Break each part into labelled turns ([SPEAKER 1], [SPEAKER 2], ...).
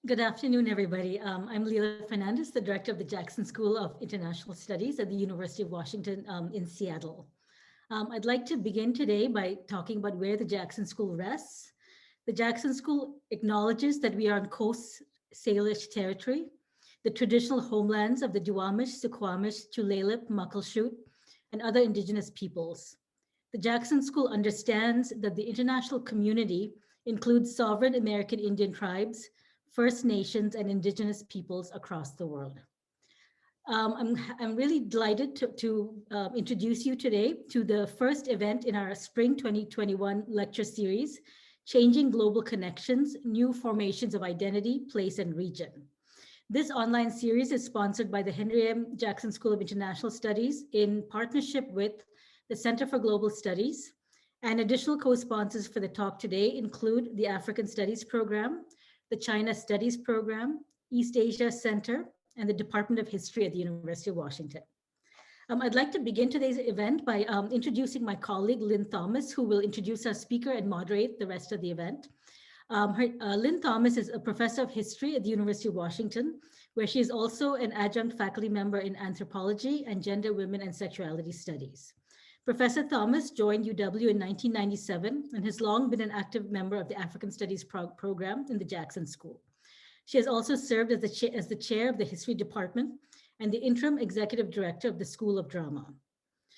[SPEAKER 1] Good afternoon, everybody. I'm Lila Fernandez, the director of the Jackson School of International Studies at the University of Washington in Seattle. I'd like to begin today by talking about where the Jackson School rests. The Jackson School acknowledges that we are on Coast Salish territory, the traditional homelands of the Duwamish, Suquamish, Tulalip, Muckleshoot, and other indigenous peoples. The Jackson School understands that the international community includes sovereign American Indian tribes, First Nations, and indigenous peoples across the world. I'm really delighted to introduce you today to the first event in our Spring 2021 lecture series, Changing Global Connections, New Formations of Identity, Place, and Region. This online series is sponsored by the Henry M. Jackson School of International Studies in partnership with the Center for Global Studies, and additional co-sponsors for the talk today include the African Studies Program, the China Studies Program, East Asia Center, and the Department of History at the University of Washington. I'd like to begin today's event by introducing my colleague, Lynn Thomas, who will introduce our speaker and moderate the rest of the event. Lynn Thomas is a professor of history at the University of Washington, where she is also an adjunct faculty member in anthropology and gender, women, and sexuality studies. Professor Thomas joined UW in 1997 and has long been an active member of the African Studies program in the Jackson School. She has also served as the chair of the history department and the interim executive director of the School of Drama.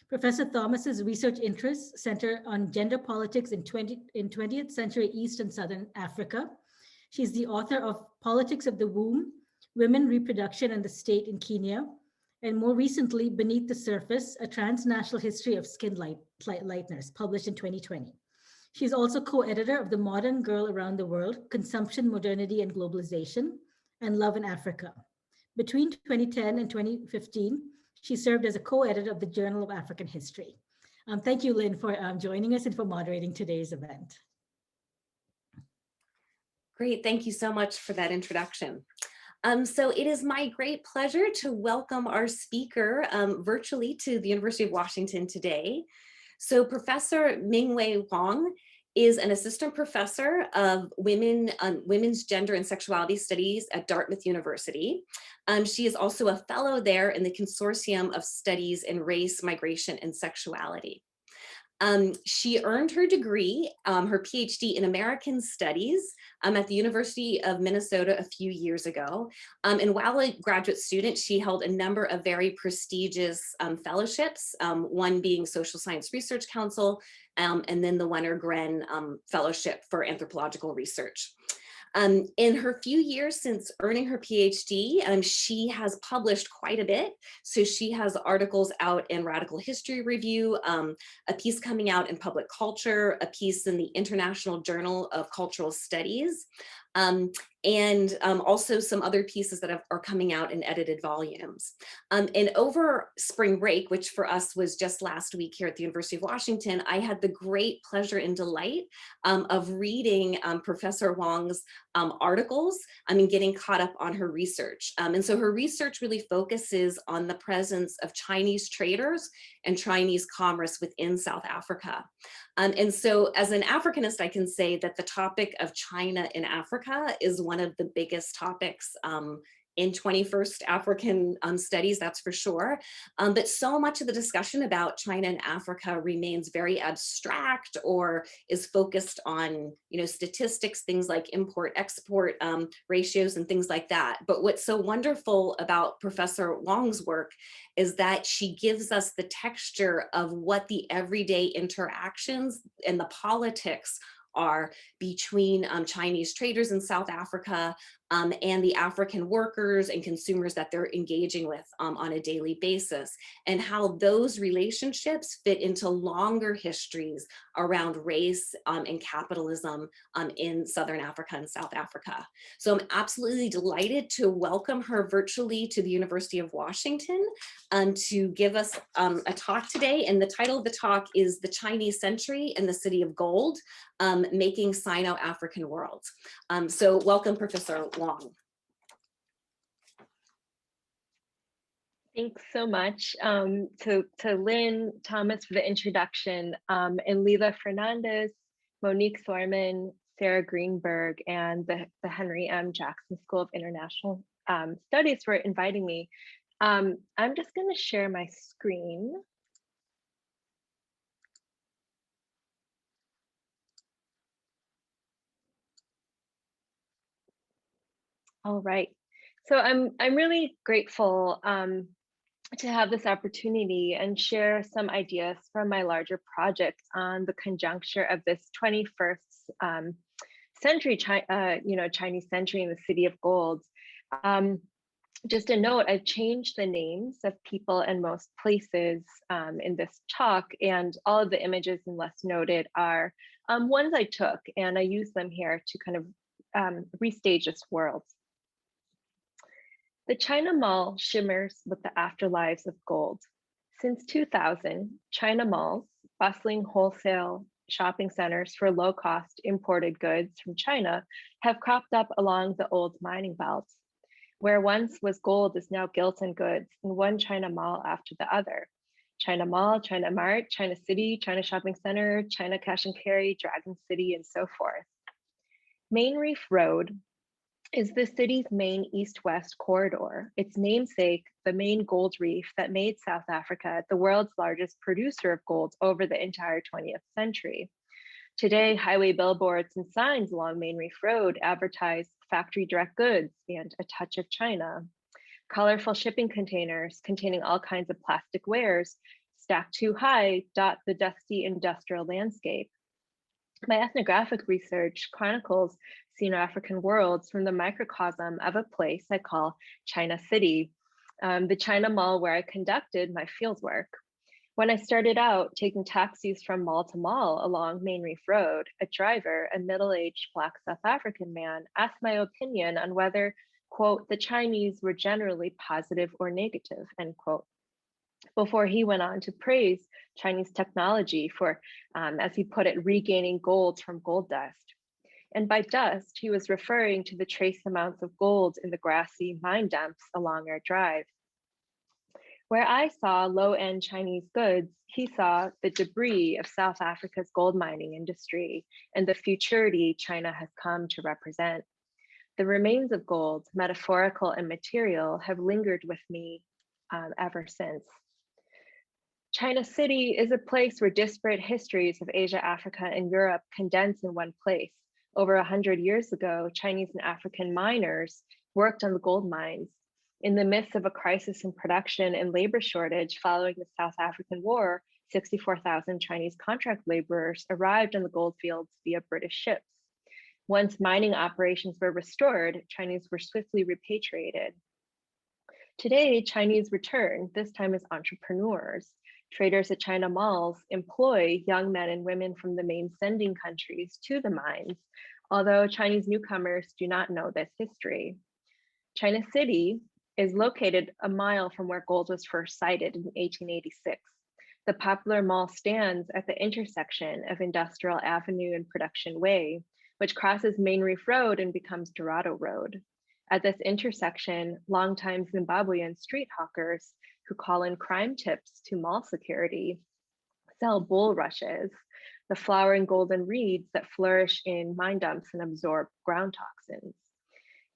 [SPEAKER 1] Professor Thomas's research interests center on gender politics in 20th century East and Southern Africa. She's the author of Politics of the Womb, Women, Reproduction, and the State in Kenya, and more recently, Beneath the Surface, A Transnational History of Skin Lighteners, published in 2020. She's also co-editor of The Modern Girl Around the World, Consumption, Modernity, and Globalization, and Love in Africa. Between 2010 and 2015, she served as a co-editor of the Journal of African History. Thank you, Lynn, for joining us and for moderating today's event.
[SPEAKER 2] Great, thank you so much for that introduction. So it is my great pleasure to welcome our speaker virtually to the University of Washington today. So Professor Mingwei Huang is an assistant professor of women's gender and sexuality studies at Dartmouth University. She is also a fellow there in the Consortium of Studies in Race, Migration, and Sexuality. She earned her degree, her PhD in American Studies at the University of Minnesota a few years ago. And while a graduate student, she held a number of very prestigious fellowships, one being Social Science Research Council, and then the Wenner-Gren Fellowship for Anthropological Research. In her few years since earning her PhD, she has published quite a bit. So she has articles out in Radical History Review, a piece coming out in Public Culture, a piece in the International Journal of Cultural Studies, and also some other pieces that are coming out in edited volumes. And over spring break, which for us was just last week here at the University of Washington, I had the great pleasure and delight of reading Professor Huang's articles and getting caught up on her research. And so her research really focuses on the presence of Chinese traders and Chinese commerce within South Africa. And so as an Africanist, I can say that the topic of China in Africa is one of the biggest topics in 21st African studies, that's for sure. But so much of the discussion about China and Africa remains very abstract or is focused on, statistics, things like import-export ratios and things like that. But what's so wonderful about Professor Huang's work is that she gives us the texture of what the everyday interactions and the politics are between Chinese traders in South Africa and the African workers and consumers that they're engaging with on a daily basis, and how those relationships fit into longer histories around race and capitalism in Southern Africa and South Africa. So I'm absolutely delighted to welcome her virtually to the University of Washington to give us a talk today. And the title of the talk is The Chinese Century and the City of Gold, Making Sino-African Worlds. So welcome, Professor Huang.
[SPEAKER 3] Thanks so much to Lynn Thomas for the introduction, and Lila Fernandez, Monique Thorman, Sarah Greenberg, and the Henry M. Jackson School of International Studies for inviting me. I'm just going to share my screen. All right. So I'm really grateful to have this opportunity and share some ideas from my larger project on the conjuncture of this 21st century, Chinese century in the City of Gold. Just a note, I've changed the names of people and most places in this talk, and all of the images unless noted are ones I took, and I use them here to kind of restage this world. The China Mall shimmers with the afterlives of gold. Since 2000, China malls, bustling wholesale shopping centers for low-cost imported goods from China, have cropped up along the old mining belts. Where once was gold is now gilt and goods in one China mall after the other. China Mall, China Mart, China City, China Shopping Center, China Cash and Carry, Dragon City, and so forth. Main Reef Road is the city's main east-west corridor, its namesake, the main gold reef that made South Africa the world's largest producer of gold over the entire 20th century. Today, highway billboards and signs along Main Reef Road advertise factory direct goods and a touch of China. Colorful shipping containers containing all kinds of plastic wares stacked too high dot the dusty industrial landscape. My ethnographic research chronicles Sino-African worlds from the microcosm of a place I call China City, the China Mall where I conducted my fieldwork. When I started out taking taxis from mall to mall along Main Reef Road, a driver, a middle-aged Black South African man, asked my opinion on whether, quote, the Chinese were generally positive or negative, end quote, before he went on to praise Chinese technology for, as he put it, regaining gold from gold dust. And by dust, he was referring to the trace amounts of gold in the grassy mine dumps along our drive. Where I saw low-end Chinese goods, he saw the debris of South Africa's gold mining industry and the futurity China has come to represent. The remains of gold, metaphorical and material, have lingered with me ever since. China City is a place where disparate histories of Asia, Africa, and Europe condense in one place. Over 100 years ago, Chinese and African miners worked on the gold mines. In the midst of a crisis in production and labor shortage following the South African War, 64,000 Chinese contract laborers arrived on the gold fields via British ships. Once mining operations were restored, Chinese were swiftly repatriated. Today, Chinese return, this time as entrepreneurs. Traders at China malls employ young men and women from the main sending countries to the mines, although Chinese newcomers do not know this history. China City is located a mile from where gold was first sighted in 1886. The popular mall stands at the intersection of Industrial Avenue and Production Way, which crosses Main Reef Road and becomes Dorado Road. At this intersection, longtime Zimbabwean street hawkers who call in crime tips to mall security sell bulrushes, the flowering golden reeds that flourish in mine dumps and absorb ground toxins.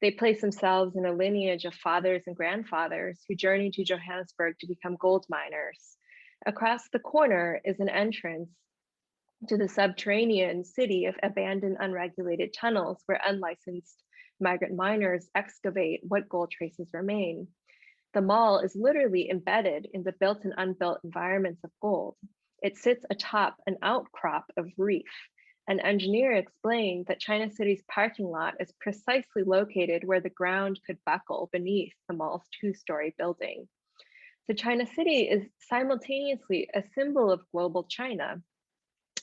[SPEAKER 3] They place themselves in a lineage of fathers and grandfathers who journeyed to Johannesburg to become gold miners. Across the corner is an entrance to the subterranean city of abandoned unregulated tunnels where unlicensed migrant miners excavate what gold traces remain. The mall is literally embedded in the built and unbuilt environments of gold. It sits atop an outcrop of reef. An engineer explained that China City's parking lot is precisely located where the ground could buckle beneath the mall's two-story building. So China City is simultaneously a symbol of global China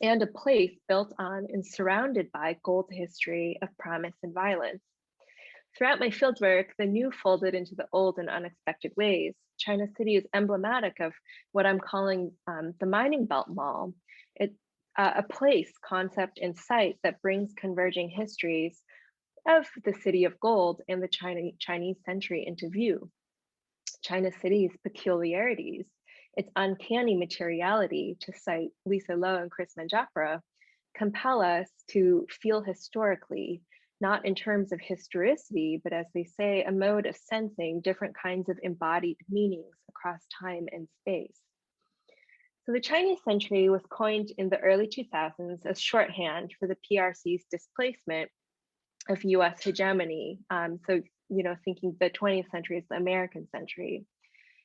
[SPEAKER 3] and a place built on and surrounded by gold history of promise and violence. Throughout my fieldwork, the new folded into the old in unexpected ways. China City is emblematic of what I'm calling the Mining Belt Mall. It's a place, concept, and site that brings converging histories of the City of Gold and the Chinese century into view. China City's peculiarities, its uncanny materiality, to cite Lisa Lowe and Chris Manjapra, compel us to feel historically, not in terms of historicity, but as they say, a mode of sensing different kinds of embodied meanings across time and space. So the Chinese century was coined in the early 2000s as shorthand for the PRC's displacement of US hegemony. So, thinking the 20th century is the American century.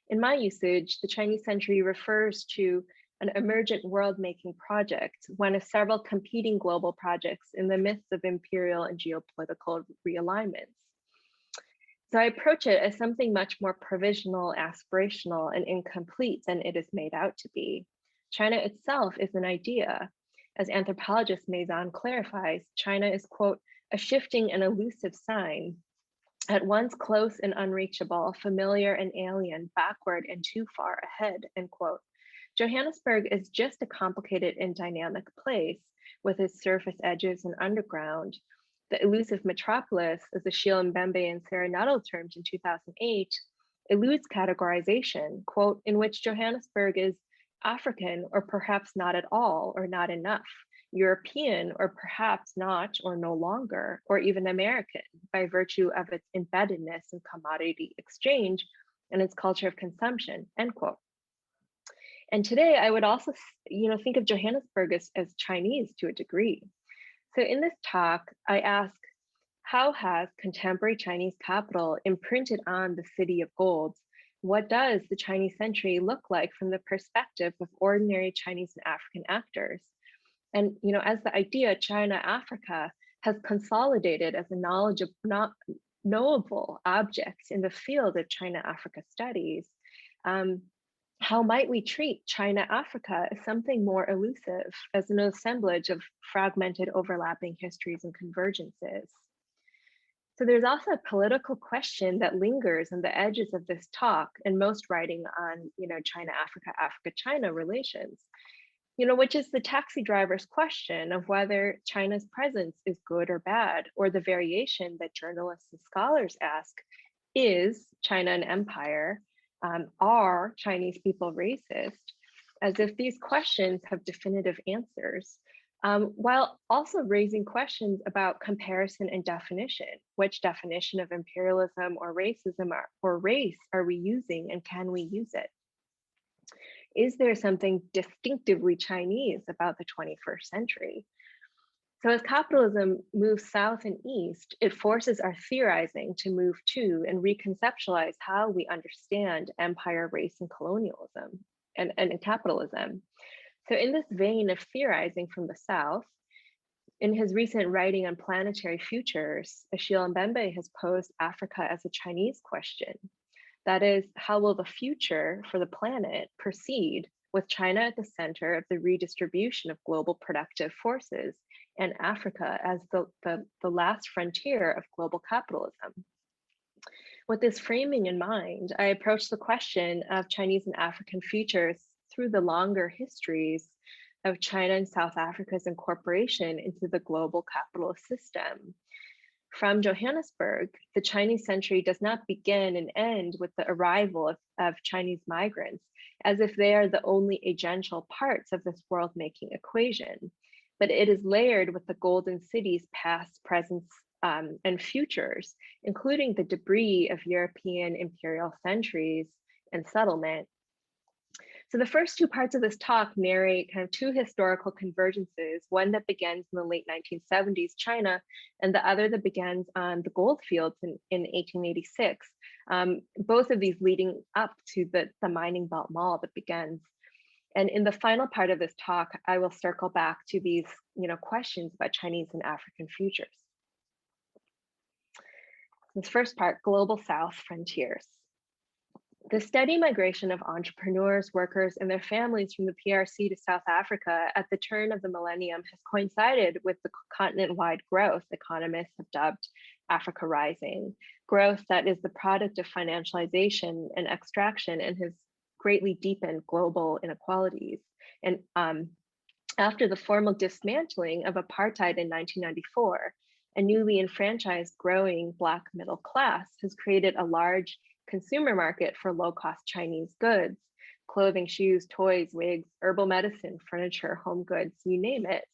[SPEAKER 3] In my usage, the Chinese century refers to an emergent world-making project, one of several competing global projects in the midst of imperial and geopolitical realignments. So I approach it as something much more provisional, aspirational, and incomplete than it is made out to be. China itself is an idea. As anthropologist Maison clarifies, China is, quote, a shifting and elusive sign, at once close and unreachable, familiar and alien, backward and too far ahead, end quote. Johannesburg is just a complicated and dynamic place with its surface edges and underground. The elusive metropolis, as Achille Mbembe and Sarah Nuttall termed in 2008, eludes categorization, quote, in which Johannesburg is African or perhaps not at all or not enough, European or perhaps not or no longer, or even American by virtue of its embeddedness in commodity exchange and its culture of consumption, end quote. And today I would also, think of Johannesburg as Chinese to a degree. So in this talk, I ask, how has contemporary Chinese capital imprinted on the city of gold? What does the Chinese century look like from the perspective of ordinary Chinese and African actors? And as the idea China-Africa has consolidated as a knowable object in the field of China-Africa studies, how might we treat China-Africa as something more elusive, as an assemblage of fragmented overlapping histories and convergences? So there's also a political question that lingers on the edges of this talk and most writing on, China-Africa, Africa-China relations, which is the taxi driver's question of whether China's presence is good or bad, or the variation that journalists and scholars ask, is China an empire? Are Chinese people racist? As if these questions have definitive answers, while also raising questions about comparison and definition. Which definition of imperialism or racism or race are we using, and can we use it? Is there something distinctively Chinese about the 21st century? So as capitalism moves south and east, it forces our theorizing to move to and reconceptualize how we understand empire, race, and colonialism and capitalism. So in this vein of theorizing from the South, in his recent writing on planetary futures, Achille Mbembe has posed Africa as a Chinese question. That is, how will the future for the planet proceed with China at the center of the redistribution of global productive forces and Africa as the last frontier of global capitalism? With this framing in mind, I approach the question of Chinese and African futures through the longer histories of China and South Africa's incorporation into the global capitalist system. From Johannesburg, the Chinese century does not begin and end with the arrival of Chinese migrants, as if they are the only agential parts of this world-making equation, but it is layered with the golden city's past, present, and futures, including the debris of European imperial centuries and settlement. So the first two parts of this talk narrate kind of two historical convergences, one that begins in the late 1970s China, and the other that begins on the gold fields in 1886, both of these leading up to the mining belt mall that begins. And in the final part of this talk, I will circle back to these questions about Chinese and African futures. This first part, Global South Frontiers. The steady migration of entrepreneurs, workers, and their families from the PRC to South Africa at the turn of the millennium has coincided with the continent-wide growth economists have dubbed Africa Rising, growth that is the product of financialization and extraction and has greatly deepened global inequalities. And after the formal dismantling of apartheid in 1994, a newly enfranchised growing Black middle class has created a large consumer market for low-cost Chinese goods, clothing, shoes, toys, wigs, herbal medicine, furniture, home goods, you name it.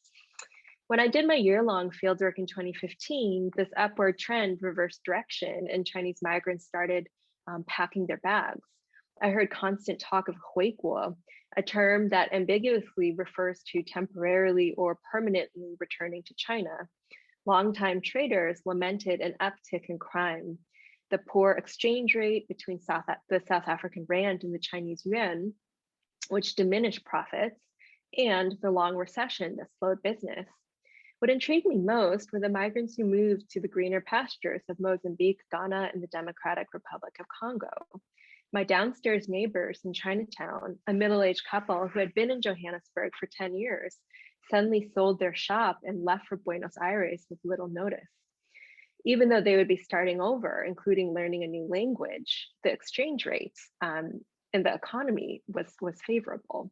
[SPEAKER 3] When I did my year-long fieldwork in 2015, this upward trend reversed direction and Chinese migrants started packing their bags. I heard constant talk of huiguo, a term that ambiguously refers to temporarily or permanently returning to China. Longtime traders lamented an uptick in crime, the poor exchange rate between the South African rand and the Chinese yuan, which diminished profits, and the long recession that slowed business. What intrigued me most were the migrants who moved to the greener pastures of Mozambique, Ghana, and the Democratic Republic of Congo. My downstairs neighbors in Chinatown, a middle-aged couple who had been in Johannesburg for 10 years, suddenly sold their shop and left for Buenos Aires with little notice. Even though they would be starting over, including learning a new language, the exchange rates and the economy was favorable.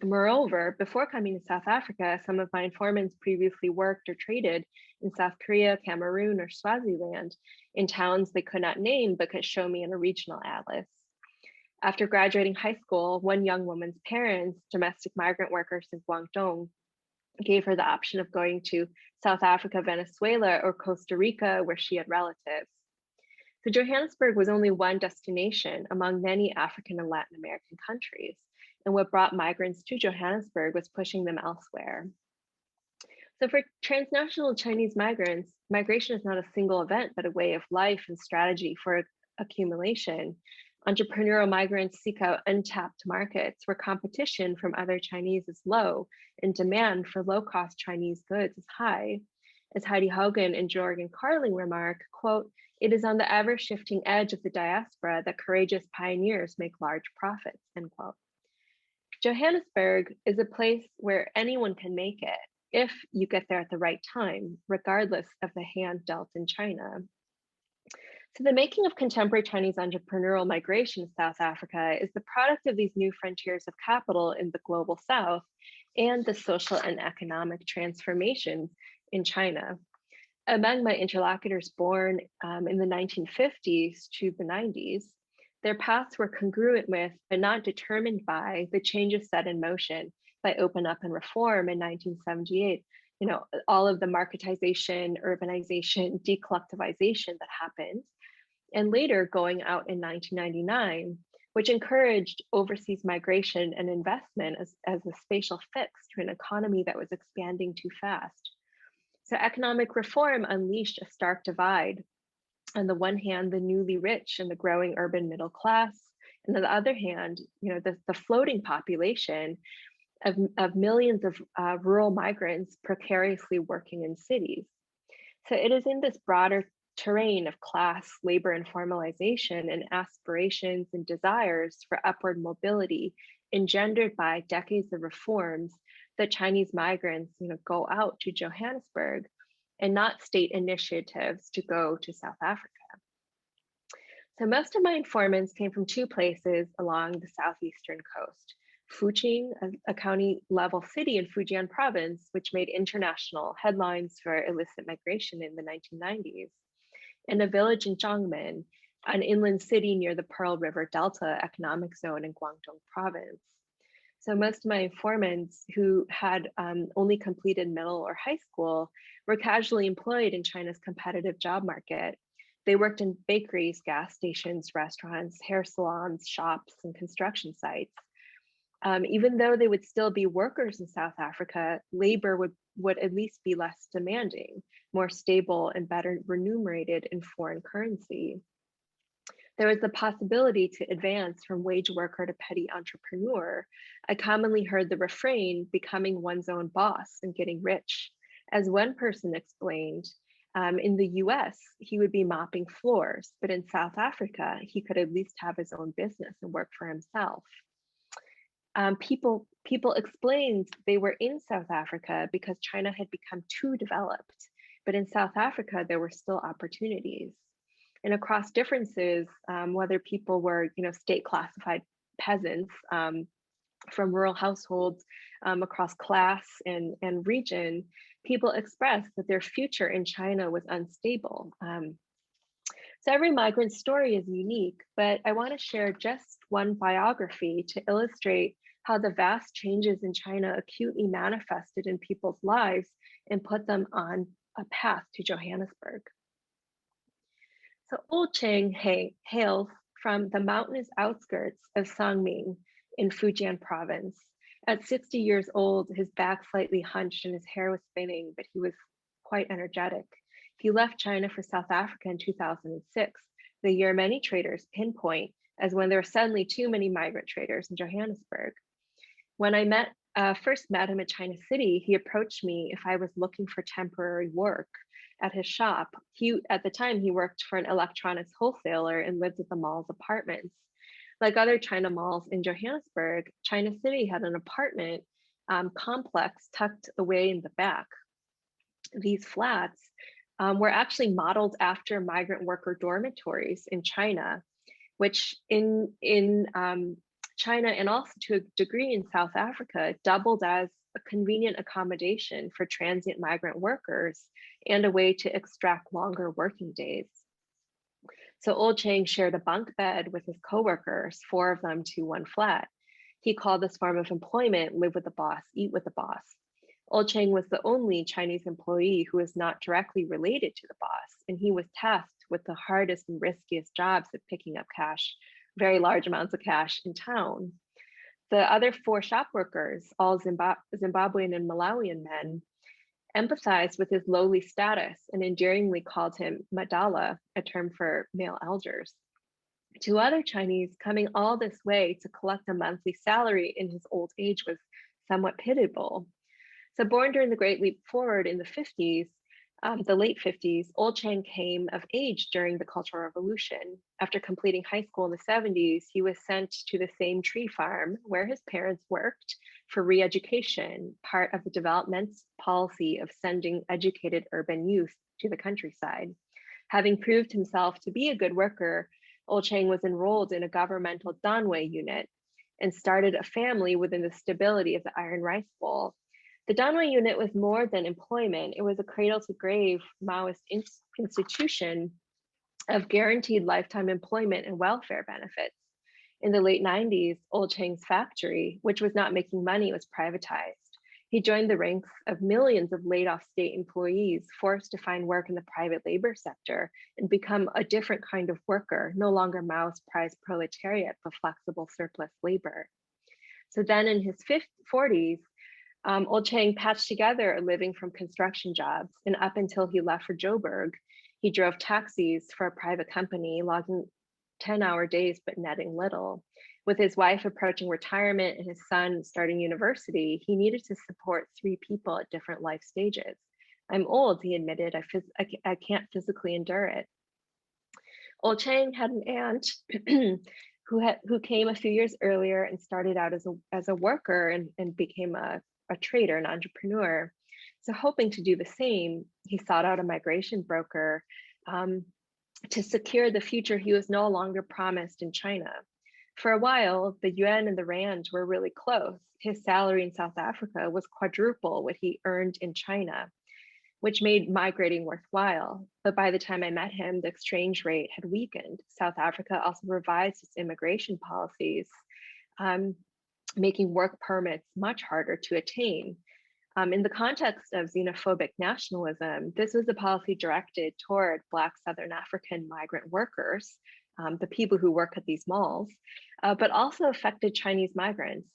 [SPEAKER 3] Moreover, before coming to South Africa, some of my informants previously worked or traded in South Korea, Cameroon, or Swaziland in towns they could not name but could show me in a regional atlas. After graduating high school, one young woman's parents, domestic migrant workers in Guangdong, gave her the option of going to South Africa, Venezuela, or Costa Rica, where she had relatives. So Johannesburg was only one destination among many African and Latin American countries. And what brought migrants to Johannesburg was pushing them elsewhere. So for transnational Chinese migrants, migration is not a single event, but a way of life and strategy for accumulation. Entrepreneurial migrants seek out untapped markets where competition from other Chinese is low and demand for low-cost Chinese goods is high. As Heidi Hogan and Jorgen Carling remark, quote, "It is on the ever-shifting edge of the diaspora that courageous pioneers make large profits," end quote. Johannesburg is a place where anyone can make it if you get there at the right time, regardless of the hand dealt in China. So the making of contemporary Chinese entrepreneurial migration to South Africa is the product of these new frontiers of capital in the global South and the social and economic transformations in China. Among my interlocutors born in the 1950s to the 90s, their paths were congruent with, but not determined by, the changes set in motion by Open Up and Reform in 1978. You know, all of the marketization, urbanization, decollectivization that happened, and later going out in 1999, which encouraged overseas migration and investment as a spatial fix to an economy that was expanding too fast. So economic reform unleashed a stark divide. On the one hand, the newly rich and the growing urban middle class, and on the other hand, you know, the floating population of millions of rural migrants precariously working in cities. So it is in this broader terrain of class, labor, and formalization, and aspirations and desires for upward mobility engendered by decades of reforms that Chinese migrants, you know, go out to Johannesburg and not state initiatives to go to South Africa. So most of my informants came from two places along the southeastern coast. Fuqing, a county level city in Fujian province, which made international headlines for illicit migration in the 1990s, and a village in Zhangmen, an inland city near the Pearl River Delta economic zone in Guangdong province. So most of my informants who had only completed middle or high school were casually employed in China's competitive job market. They worked in bakeries, gas stations, restaurants, hair salons, shops, and construction sites. Even though they would still be workers in South Africa, labor would at least be less demanding, more stable, and better remunerated in foreign currency. There was the possibility to advance from wage worker to petty entrepreneur. I commonly heard the refrain, becoming one's own boss and getting rich. As one person explained, in the US, he would be mopping floors, but in South Africa, he could at least have his own business and work for himself. People explained they were in South Africa because China had become too developed, but in South Africa, there were still opportunities. And across differences, whether people were, you know, state classified peasants from rural households across class and region, people expressed that their future in China was unstable. So every migrant story is unique, but I want to share just one biography to illustrate how the vast changes in China acutely manifested in people's lives and put them on a path to Johannesburg. So Old Cheng hails from the mountainous outskirts of Sangming in Fujian province. At 60 years old, his back slightly hunched and his hair was spinning, but he was quite energetic. He left China for South Africa in 2006, the year many traders pinpoint as when there were suddenly too many migrant traders in Johannesburg. When I first met him at China City, he approached me if I was looking for temporary work at his shop. At the time, he worked for an electronics wholesaler and lived at the mall's apartments. Like other China malls in Johannesburg, China City had an apartment complex tucked away in the back. These flats were actually modeled after migrant worker dormitories in China, which in China and also to a degree in South Africa doubled as a convenient accommodation for transient migrant workers and a way to extract longer working days. So Old Cheng shared a bunk bed with his coworkers, 4 of them to one flat. He called this form of employment live with the boss, eat with the boss. Old Cheng was the only Chinese employee who was not directly related to the boss, and he was tasked with the hardest and riskiest jobs of picking up cash, very large amounts of cash in town. The other 4 shop workers, all Zimbabwean and Malawian men, empathized with his lowly status and endearingly called him Madala, a term for male elders. To other Chinese, coming all this way to collect a monthly salary in his old age was somewhat pitiable. So born during the Great Leap Forward in the 50s, the late 50s, Old Cheng came of age during the Cultural Revolution. After completing high school in the 70s, he was sent to the same tree farm where his parents worked for re-education, part of the development's policy of sending educated urban youth to the countryside. Having proved himself to be a good worker, Old Cheng was enrolled in a governmental Danwei unit and started a family within the stability of the Iron Rice Bowl. The Danwei unit was more than employment. It was a cradle-to-grave Maoist institution of guaranteed lifetime employment and welfare benefits. In the late 90s, Old Cheng's factory, which was not making money, was privatized. He joined the ranks of millions of laid-off state employees forced to find work in the private labor sector and become a different kind of worker, no longer Mao's prized proletariat, but flexible surplus labor. So then in his 40s, Old Cheng patched together a living from construction jobs, and up until he left for Joburg, he drove taxis for a private company, logging 10-hour days but netting little. With his wife approaching retirement and his son starting university, he needed to support 3 people at different life stages. I'm old, he admitted, I can't physically endure it. Old Cheng had an aunt who came a few years earlier and started out as a worker and became a trader, an entrepreneur. So hoping to do the same, he sought out a migration broker to secure the future he was no longer promised in China. For a while, the yuan and the rand were really close. His salary in South Africa was quadruple what he earned in China, which made migrating worthwhile. But by the time I met him, the exchange rate had weakened. South Africa also revised its immigration policies, making work permits much harder to attain. In the context of xenophobic nationalism, this was a policy directed toward Black Southern African migrant workers, the people who work at these malls, but also affected Chinese migrants.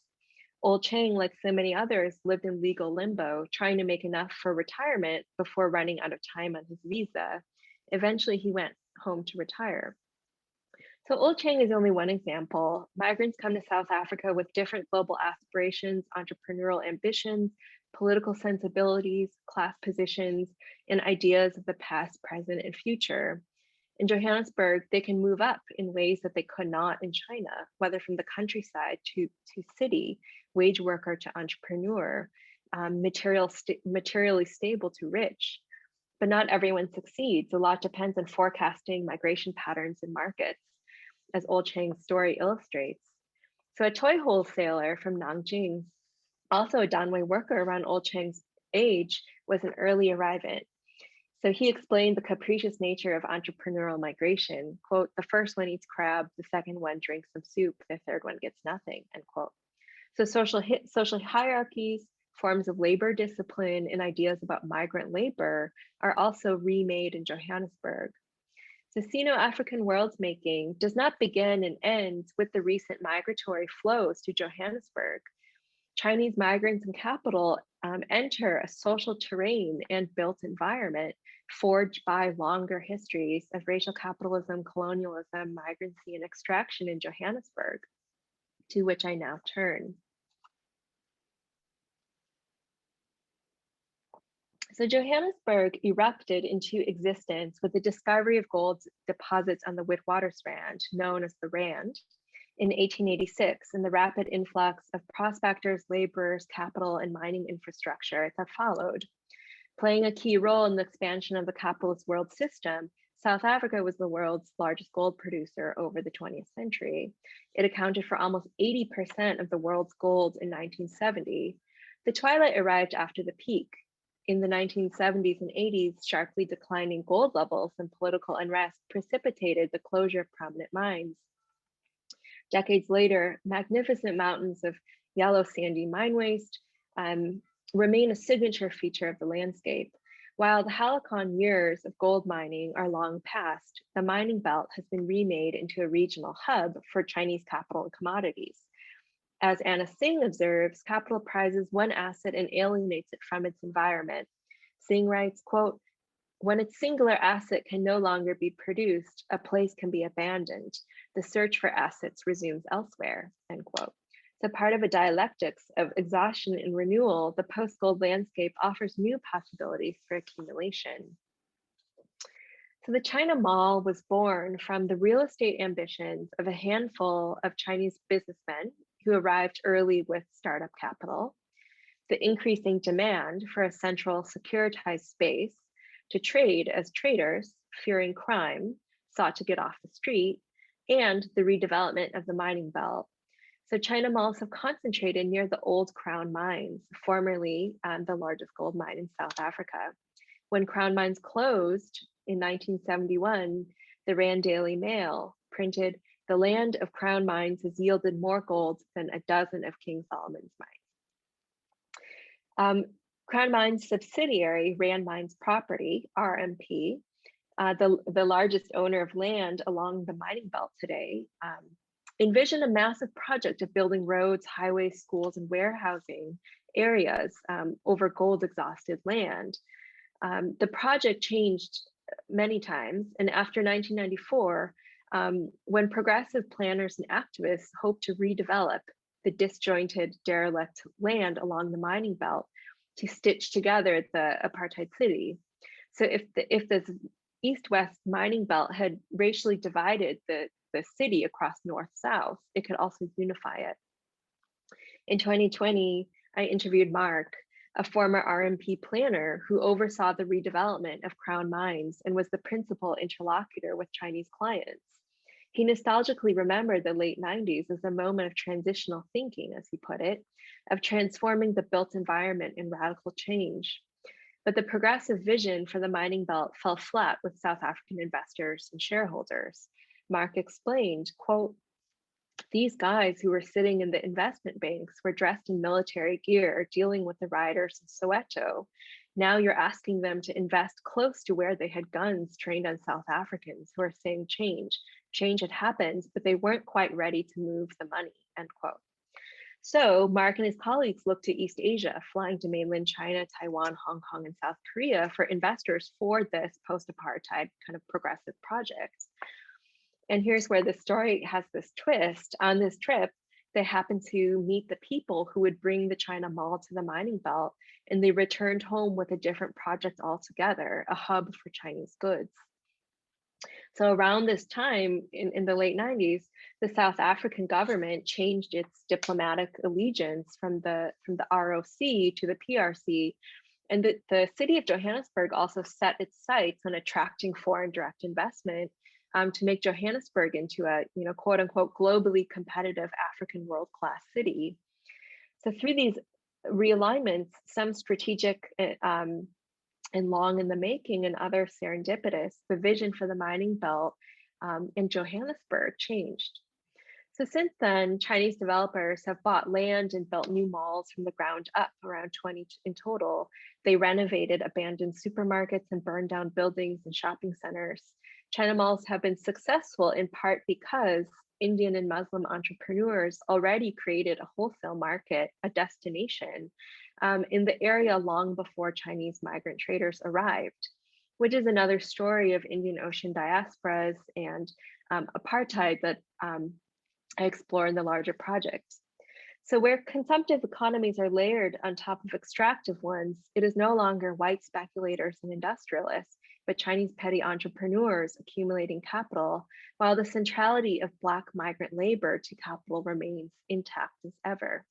[SPEAKER 3] Old Cheng, like so many others, lived in legal limbo, trying to make enough for retirement before running out of time on his visa. Eventually, he went home to retire. So Old Cheng is only one example. Migrants come to South Africa with different global aspirations, entrepreneurial ambitions, political sensibilities, class positions, and ideas of the past, present, and future. In Johannesburg, they can move up in ways that they could not in China, whether from the countryside to city, wage worker to entrepreneur, materially stable to rich. But not everyone succeeds. A lot depends on forecasting migration patterns in markets, as Old Cheng's story illustrates. So a toy wholesaler from Nanjing, also a Danwei worker around Old Cheng's age, was an early arrivant. So he explained the capricious nature of entrepreneurial migration. Quote, the first one eats crab, the second one drinks some soup, the third one gets nothing, end quote. So social hierarchies, forms of labor discipline, and ideas about migrant labor are also remade in Johannesburg. So Sino-African world making does not begin and end with the recent migratory flows to Johannesburg. Chinese migrants and capital enter a social terrain and built environment forged by longer histories of racial capitalism, colonialism, migrancy, and extraction in Johannesburg, to which I now turn. So Johannesburg erupted into existence with the discovery of gold deposits on the Witwatersrand, known as the Rand, in 1886, and the rapid influx of prospectors, laborers, capital, and mining infrastructure that followed. Playing a key role in the expansion of the capitalist world system, South Africa was the world's largest gold producer over the 20th century. It accounted for almost 80% of the world's gold in 1970. The twilight arrived after the peak. In the 1970s and 80s, sharply declining gold levels and political unrest precipitated the closure of prominent mines. Decades later, magnificent mountains of yellow sandy mine waste remain a signature feature of the landscape. While the halcyon years of gold mining are long past, the mining belt has been remade into a regional hub for Chinese capital and commodities. As Anna Singh observes, capital prizes one asset and alienates it from its environment. Singh writes, quote, "When its singular asset can no longer be produced, a place can be abandoned. The search for assets resumes elsewhere," end quote. So part of a dialectics of exhaustion and renewal, the post-gold landscape offers new possibilities for accumulation. So the China Mall was born from the real estate ambitions of a handful of Chinese businessmen who arrived early with startup capital, the increasing demand for a central securitized space to trade as traders, fearing crime, sought to get off the street, and the redevelopment of the mining belt. So China malls have concentrated near the old Crown mines, formerly the largest gold mine in South Africa. When Crown mines closed in 1971, the Rand Daily Mail printed, "The land of Crown mines has yielded more gold than a dozen of King Solomon's mines." Crown Mines subsidiary, Rand Mines Property, RMP, the largest owner of land along the mining belt today, envisioned a massive project of building roads, highways, schools, and warehousing areas over gold exhausted land. The project changed many times, and after 1994, when progressive planners and activists hoped to redevelop the disjointed, derelict land along the mining belt to stitch together the apartheid city. So if this east-west mining belt had racially divided the city across north-south, it could also unify it. In 2020, I interviewed Mark, a former RMP planner who oversaw the redevelopment of Crown Mines and was the principal interlocutor with Chinese clients. He nostalgically remembered the late 90s as a moment of transitional thinking, as he put it, of transforming the built environment and radical change. But the progressive vision for the mining belt fell flat with South African investors and shareholders. Mark explained, quote, "These guys who were sitting in the investment banks were dressed in military gear, dealing with the rioters in Soweto. Now you're asking them to invest close to where they had guns trained on South Africans who are saying change. Change had happened, but they weren't quite ready to move the money," end quote. So Mark and his colleagues looked to East Asia, flying to mainland China, Taiwan, Hong Kong, and South Korea for investors for this post-apartheid kind of progressive project. And here's where the story has this twist. On this trip, they happened to meet the people who would bring the China Mall to the mining belt, and they returned home with a different project altogether, a hub for Chinese goods. So around this time in the late 90s, the South African government changed its diplomatic allegiance from the ROC to the PRC. And the city of Johannesburg also set its sights on attracting foreign direct investment to make Johannesburg into a, quote unquote, globally competitive African world-class city. So through these realignments, some strategic and long in the making and other serendipitous, the vision for the mining belt in Johannesburg changed. So since then, Chinese developers have bought land and built new malls from the ground up, around 20 in total. They renovated abandoned supermarkets and burned down buildings and shopping centers. China malls have been successful in part because Indian and Muslim entrepreneurs already created a wholesale market, a destination, in the area long before Chinese migrant traders arrived, which is another story of Indian Ocean diasporas and apartheid that I explore in the larger project. So where consumptive economies are layered on top of extractive ones, it is no longer white speculators and industrialists, but Chinese petty entrepreneurs accumulating capital, while the centrality of Black migrant labor to capital remains intact as ever.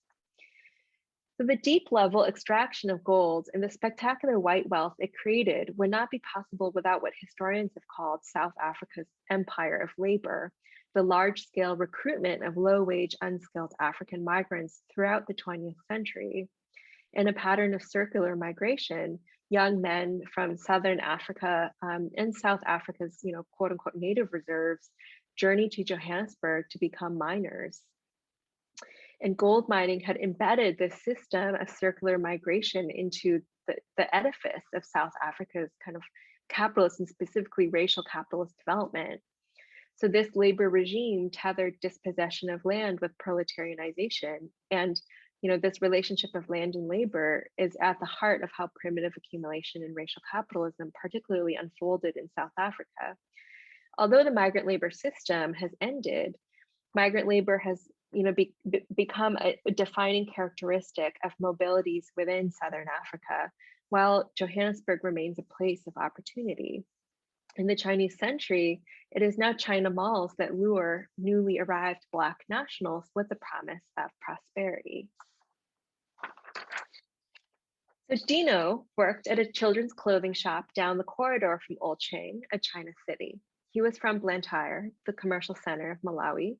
[SPEAKER 3] So the deep level extraction of gold and the spectacular white wealth it created would not be possible without what historians have called South Africa's empire of labor, the large-scale recruitment of low-wage, unskilled African migrants throughout the 20th century. In a pattern of circular migration, young men from Southern Africa and South Africa's, quote unquote, native reserves journeyed to Johannesburg to become miners. And gold mining had embedded this system of circular migration into the edifice of South Africa's kind of capitalist and specifically racial capitalist development. So this labor regime tethered dispossession of land with proletarianization. And this relationship of land and labor is at the heart of how primitive accumulation and racial capitalism particularly unfolded in South Africa. Although the migrant labor system has ended, migrant labor has become a defining characteristic of mobilities within Southern Africa, while Johannesburg remains a place of opportunity. In the Chinese century, it is now China malls that lure newly arrived Black nationals with the promise of prosperity. So Dino worked at a children's clothing shop down the corridor from Old Chang, a China city. He was from Blantyre, the commercial center of Malawi.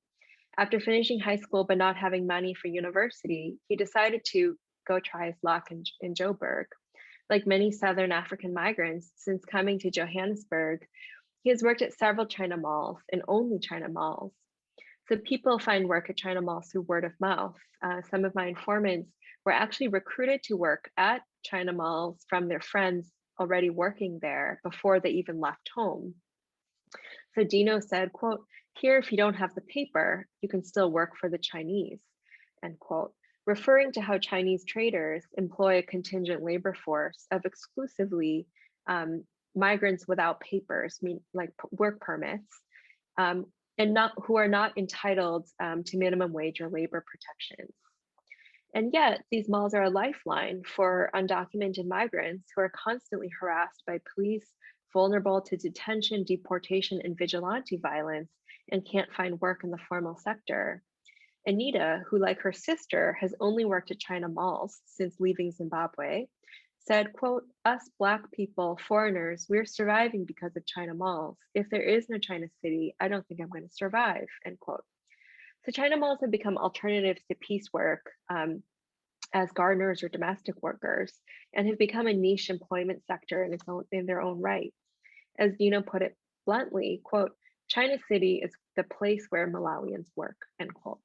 [SPEAKER 3] After finishing high school but not having money for university, he decided to go try his luck in Joburg. Like many Southern African migrants, since coming to Johannesburg, he has worked at several China malls and only China malls. So people find work at China malls through word of mouth. Some of my informants were actually recruited to work at China malls from their friends already working there before they even left home. So Dino said, quote, "Here, if you don't have the paper, you can still work for the Chinese," end quote, referring to how Chinese traders employ a contingent labor force of exclusively migrants without papers, like work permits, and who are not entitled to minimum wage or labor protections. And yet, these malls are a lifeline for undocumented migrants who are constantly harassed by police, vulnerable to detention, deportation, and vigilante violence, and can't find work in the formal sector. Anita, who like her sister has only worked at China malls since leaving Zimbabwe, said, quote, "Us Black people, foreigners, we're surviving because of China malls. If there is no China city, I don't think I'm going to survive," end quote. So China malls have become alternatives to piecework as gardeners or domestic workers, and have become a niche employment sector in their own right. As Dino put it bluntly, quote, "China City is the place where Malawians work," end quote.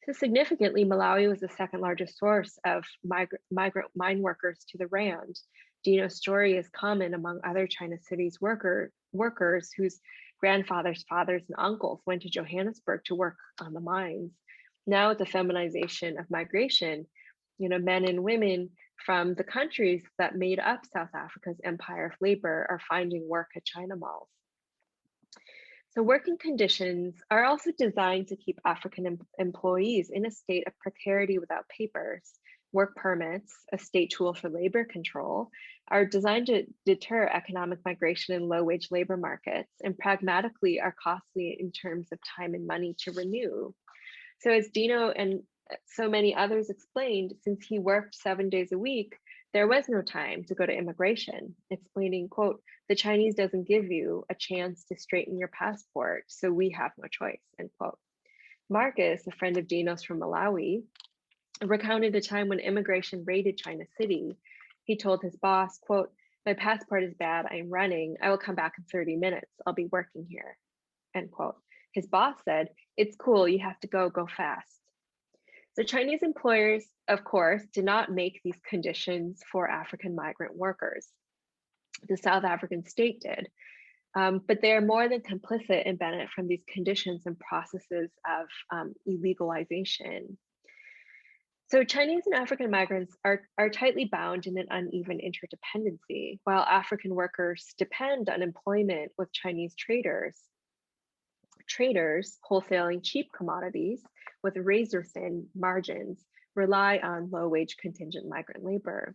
[SPEAKER 3] So significantly, Malawi was the second largest source of migrant mine workers to the Rand. Dino's story is common among other China City's workers whose grandfathers, fathers, and uncles went to Johannesburg to work on the mines. Now, with the feminization of migration, men and women from the countries that made up South Africa's empire of labor are finding work at China malls. So working conditions are also designed to keep African employees in a state of precarity without papers. Work permits, a state tool for labor control, are designed to deter economic migration in low-wage labor markets, and pragmatically are costly in terms of time and money to renew. So as Dino and so many others explained, since he worked 7 days a week, there was no time to go to immigration, explaining, quote, "The Chinese doesn't give you a chance to straighten your passport, so we have no choice," end quote. Marcus, a friend of Dino's from Malawi, recounted a time when immigration raided China City. He told his boss, quote, "My passport is bad, I'm running, I will come back in 30 minutes, I'll be working here," end quote. His boss said, "It's cool, you have to go fast." So Chinese employers, of course, did not make these conditions for African migrant workers. The South African state did. But they are more than complicit and benefit from these conditions and processes of illegalization. So Chinese and African migrants are tightly bound in an uneven interdependency. While African workers depend on employment with Chinese traders wholesaling cheap commodities with razor-thin margins rely on low-wage contingent migrant labor.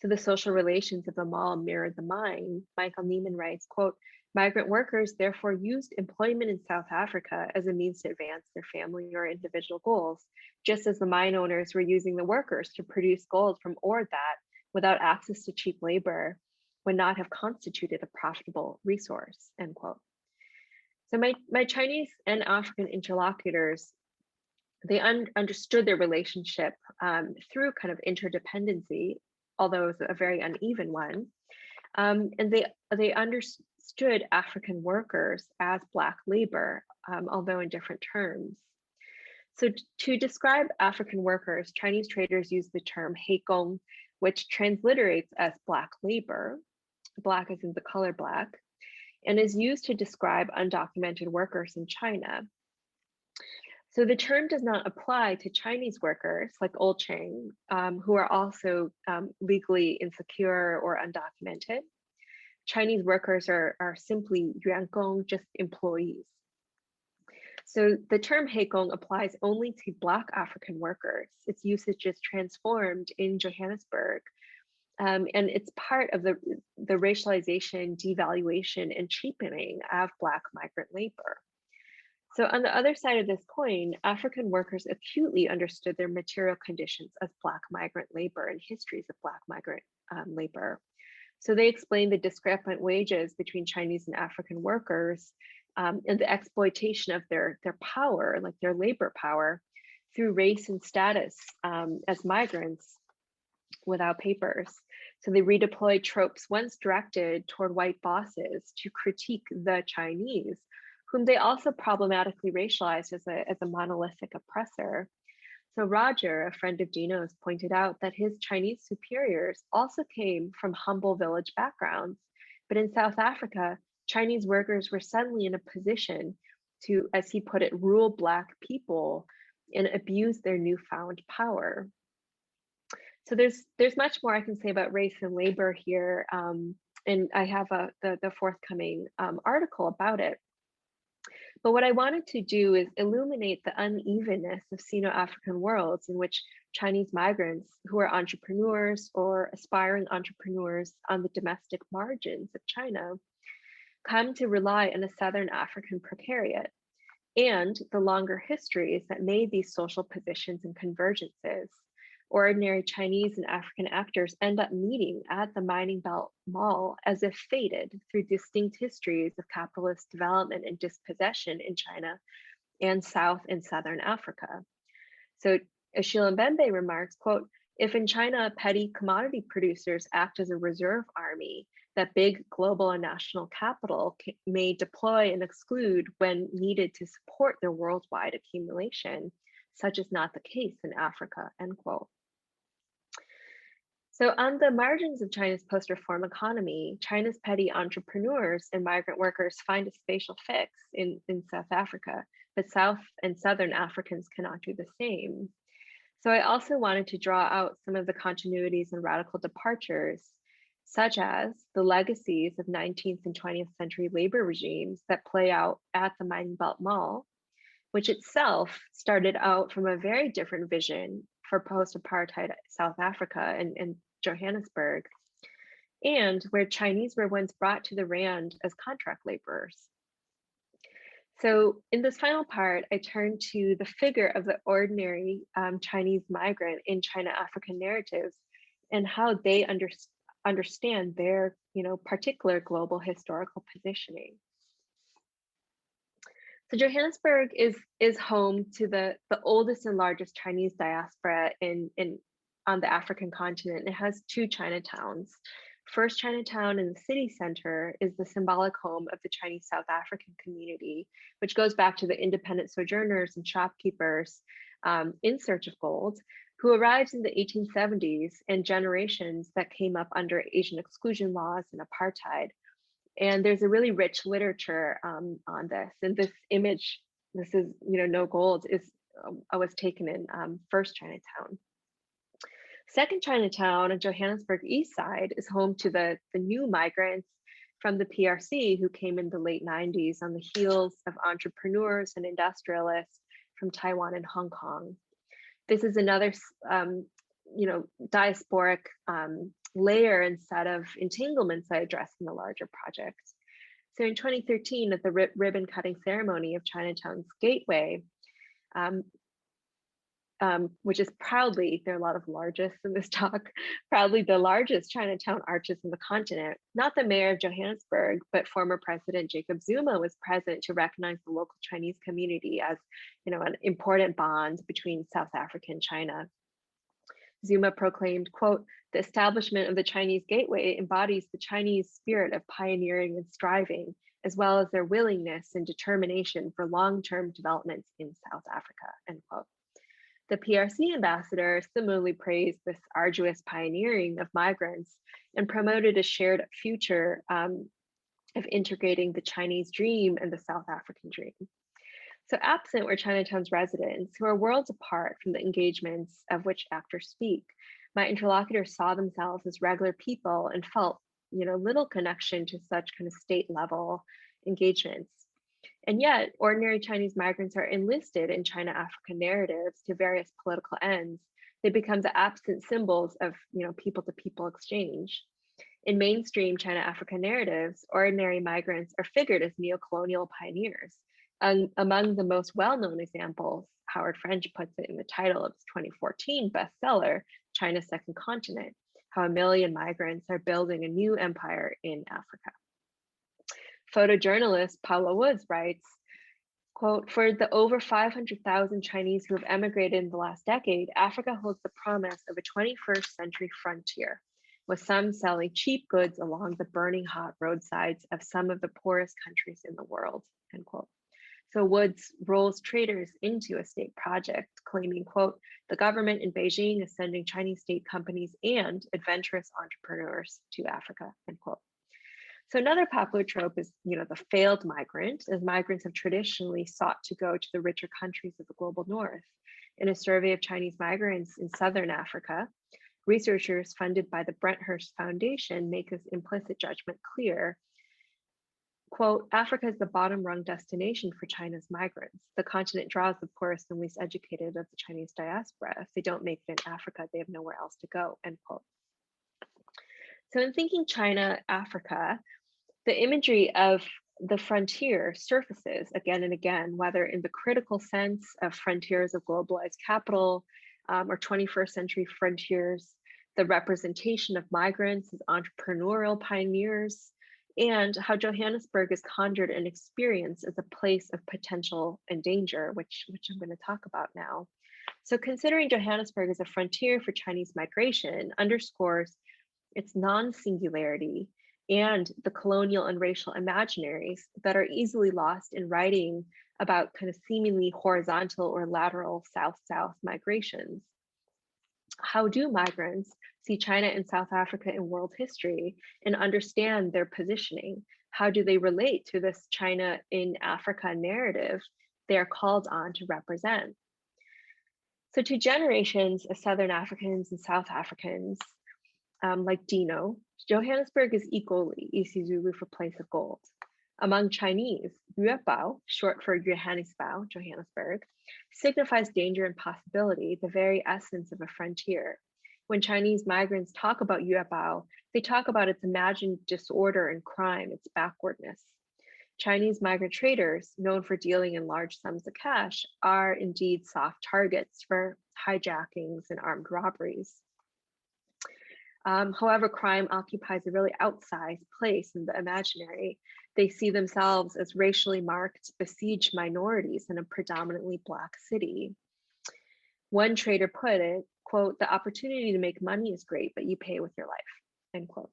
[SPEAKER 3] So the social relations of the mall mirrored the mine. Michael Neiman writes, quote, "Migrant workers therefore used employment in South Africa as a means to advance their family or individual goals, just as the mine owners were using the workers to produce gold from ore that, without access to cheap labor, would not have constituted a profitable resource," end quote. So my Chinese and African interlocutors, they understood their relationship through kind of interdependency, although it was a very uneven one. And they understood African workers as Black labor, although in different terms. So to describe African workers, Chinese traders use the term heikong, which transliterates as Black labor, Black as in the color Black, and is used to describe undocumented workers in China. So the term does not apply to Chinese workers like Old Chang, who are also legally insecure or undocumented. Chinese workers are simply yuangong, just employees. So the term heikong applies only to Black African workers. Its usage is transformed in Johannesburg, and it's part of the racialization, devaluation, and cheapening of Black migrant labor. So on the other side of this coin, African workers acutely understood their material conditions as Black migrant labor and histories of Black migrant labor. So they explained the discrepant wages between Chinese and African workers and the exploitation of their power, like their labor power, through race and status as migrants without papers. So they redeployed tropes once directed toward white bosses to critique the Chinese, whom they also problematically racialized as a monolithic oppressor. So Roger, a friend of Dino's, pointed out that his Chinese superiors also came from humble village backgrounds. But in South Africa, Chinese workers were suddenly in a position to, as he put it, rule Black people and abuse their newfound power. So there's much more I can say about race and labor here, and I have the forthcoming article about it. But what I wanted to do is illuminate the unevenness of Sino-African worlds in which Chinese migrants who are entrepreneurs or aspiring entrepreneurs on the domestic margins of China come to rely on a Southern African precariat and the longer histories that made these social positions and convergences. Ordinary Chinese and African actors end up meeting at the Mining Belt Mall as if fated through distinct histories of capitalist development and dispossession in China and South and Southern Africa. So Achille Mbembe remarks, quote, "If in China petty commodity producers act as a reserve army that big global and national capital may deploy and exclude when needed to support their worldwide accumulation, such is not the case in Africa," end quote. So on the margins of China's post-reform economy, China's petty entrepreneurs and migrant workers find a spatial fix in South Africa, but South and Southern Africans cannot do the same. So I also wanted to draw out some of the continuities and radical departures, such as the legacies of 19th and 20th century labor regimes that play out at the Mining Belt Mall, which itself started out from a very different vision for post-apartheid South Africa and Johannesburg, and where Chinese were once brought to the Rand as contract laborers. So in this final part, I turn to the figure of the ordinary Chinese migrant in China-African narratives and how they understand their particular global historical positioning. So Johannesburg is home to the oldest and largest Chinese diaspora on the African continent. It has 2 Chinatowns, First Chinatown in the city center is the symbolic home of the Chinese South African community, which goes back to the independent sojourners and shopkeepers in search of gold, who arrived in the 1870s and generations that came up under Asian exclusion laws and apartheid. And there's a really rich literature on this. And this image, this is, no gold, was taken in First Chinatown. Second Chinatown on Johannesburg East Side is home to the new migrants from the PRC who came in the late 90s on the heels of entrepreneurs and industrialists from Taiwan and Hong Kong. This is another, diasporic layer and set of entanglements I addressed in the larger project. So in 2013, at the ribbon cutting ceremony of Chinatown's Gateway, which is proudly, there are a lot of largest in this talk, proudly the largest Chinatown arches in the continent. Not the mayor of Johannesburg, but former President Jacob Zuma was present to recognize the local Chinese community as, an important bond between South Africa and China. Zuma proclaimed, quote, "The establishment of the Chinese Gateway embodies the Chinese spirit of pioneering and striving, as well as their willingness and determination for long-term developments in South Africa," end quote. The PRC ambassador similarly praised this arduous pioneering of migrants and promoted a shared future of integrating the Chinese dream and the South African dream. So absent were Chinatown's residents, who are worlds apart from the engagements of which actors speak. My interlocutors saw themselves as regular people and felt, little connection to such kind of state level engagements. And yet, ordinary Chinese migrants are enlisted in China-Africa narratives to various political ends. They become the absent symbols of, people-to-people exchange. In mainstream China-Africa narratives, ordinary migrants are figured as neo-colonial pioneers. Among the most well-known examples, Howard French puts it in the title of his 2014 bestseller, China's Second Continent, how 1 million migrants are building a new empire in Africa. Photojournalist Paula Woods writes, quote, "For the over 500,000 Chinese who have emigrated in the last decade, Africa holds the promise of a 21st century frontier, with some selling cheap goods along the burning hot roadsides of some of the poorest countries in the world," end quote. So Woods rolls traders into a state project, claiming, quote, "The government in Beijing is sending Chinese state companies and adventurous entrepreneurs to Africa," end quote. So another popular trope is, the failed migrant, as migrants have traditionally sought to go to the richer countries of the global north. In a survey of Chinese migrants in Southern Africa, researchers funded by the Brenthurst Foundation make this implicit judgment clear. Quote, "Africa is the bottom rung destination for China's migrants. The continent draws the poorest and least educated of the Chinese diaspora. If they don't make it in Africa, they have nowhere else to go," end quote. So in thinking China, Africa, the imagery of the frontier surfaces again and again, whether in the critical sense of frontiers of globalized capital or 21st century frontiers, the representation of migrants as entrepreneurial pioneers, and how Johannesburg is conjured and experienced as a place of potential and danger, which I'm going to talk about now. So considering Johannesburg as a frontier for Chinese migration underscores its non-singularity and the colonial and racial imaginaries that are easily lost in writing about kind of seemingly horizontal or lateral south-south migrations. How do migrants see China and South Africa in world history and understand their positioning? How do they relate to this China in Africa narrative they are called on to represent? So to generations of Southern Africans and South Africans, like Dino, Johannesburg is equally isiZulu for place of gold. Among Chinese, Yuebao, short for Johannesbau, Johannesburg, signifies danger and possibility, the very essence of a frontier. When Chinese migrants talk about Yuebao, they talk about its imagined disorder and crime, its backwardness. Chinese migrant traders, known for dealing in large sums of cash, are indeed soft targets for hijackings and armed robberies. However, crime occupies a really outsized place in the imaginary. They see themselves as racially marked, besieged minorities in a predominantly Black city. One trader put it, quote, "The opportunity to make money is great, but you pay with your life," end quote.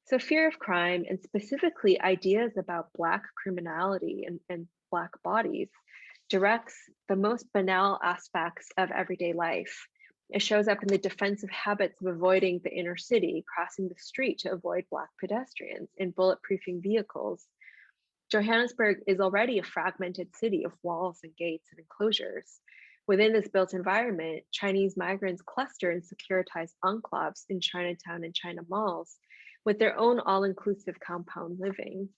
[SPEAKER 3] So fear of crime, and specifically ideas about Black criminality and Black bodies, directs the most banal aspects of everyday life. It shows up in the defensive habits of avoiding the inner city, crossing the street to avoid Black pedestrians, in bulletproofing vehicles. Johannesburg is already a fragmented city of walls and gates and enclosures. Within this built environment, Chinese migrants cluster in securitized enclaves in Chinatown and China malls with their own all-inclusive compound living.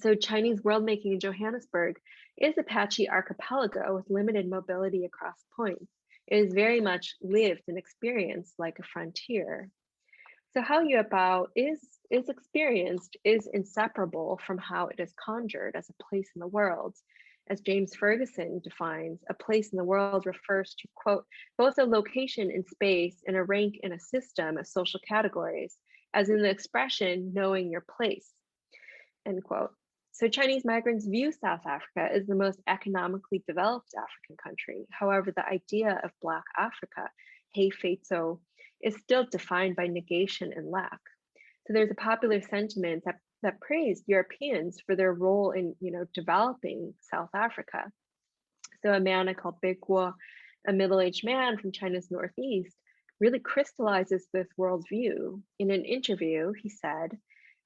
[SPEAKER 3] So Chinese world-making in Johannesburg is a patchy archipelago with limited mobility across points. It is very much lived and experienced like a frontier. So how Yuebao is experienced is inseparable from how it is conjured as a place in the world. As James Ferguson defines, a place in the world refers to, quote, both a location in space and a rank in a system of social categories, as in the expression knowing your place, end quote. So Chinese migrants view South Africa as the most economically developed African country. However, the idea of Black Africa, Hei Feitso, is still defined by negation and lack. So there's a popular sentiment that praised Europeans for their role in, developing South Africa. So a man called Big Guo, a middle-aged man from China's northeast, really crystallizes this worldview. In an interview, he said,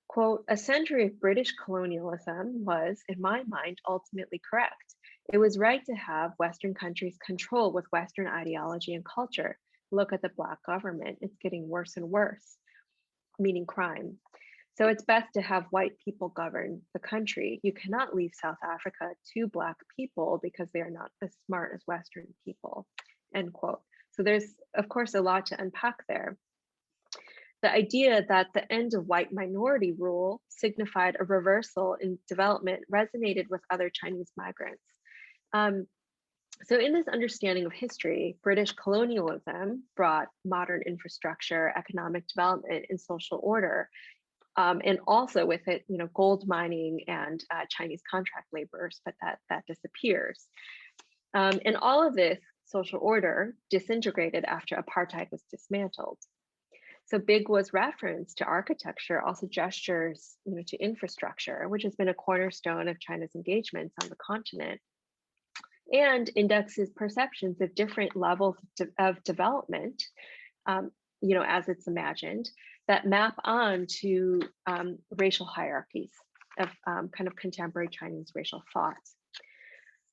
[SPEAKER 3] quote, a century of British colonialism was, in my mind, ultimately correct. It was right to have Western countries control with Western ideology and culture. Look at the Black government, it's getting worse and worse, meaning crime. So it's best to have white people govern the country. You cannot leave South Africa to Black people because they are not as smart as Western people, end quote. So there's, of course, a lot to unpack there. The idea that the end of white minority rule signified a reversal in development resonated with other Chinese migrants. So in this understanding of history, British colonialism brought modern infrastructure, economic development, and social order, and also with it, gold mining and Chinese contract laborers, but that disappears. And all of this social order disintegrated after apartheid was dismantled. So Big was reference to architecture, also gestures, to infrastructure, which has been a cornerstone of China's engagements on the continent, and indexes perceptions of different levels of development, as it's imagined, that map on to racial hierarchies of kind of contemporary Chinese racial thought.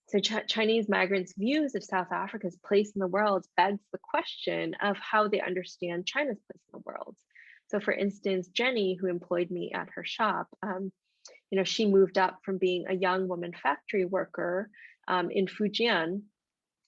[SPEAKER 3] So Chinese migrants' views of South Africa's place in the world begs the question of how they understand China's place in the world. So for instance, Jenny, who employed me at her shop, she moved up from being a young woman factory worker in Fujian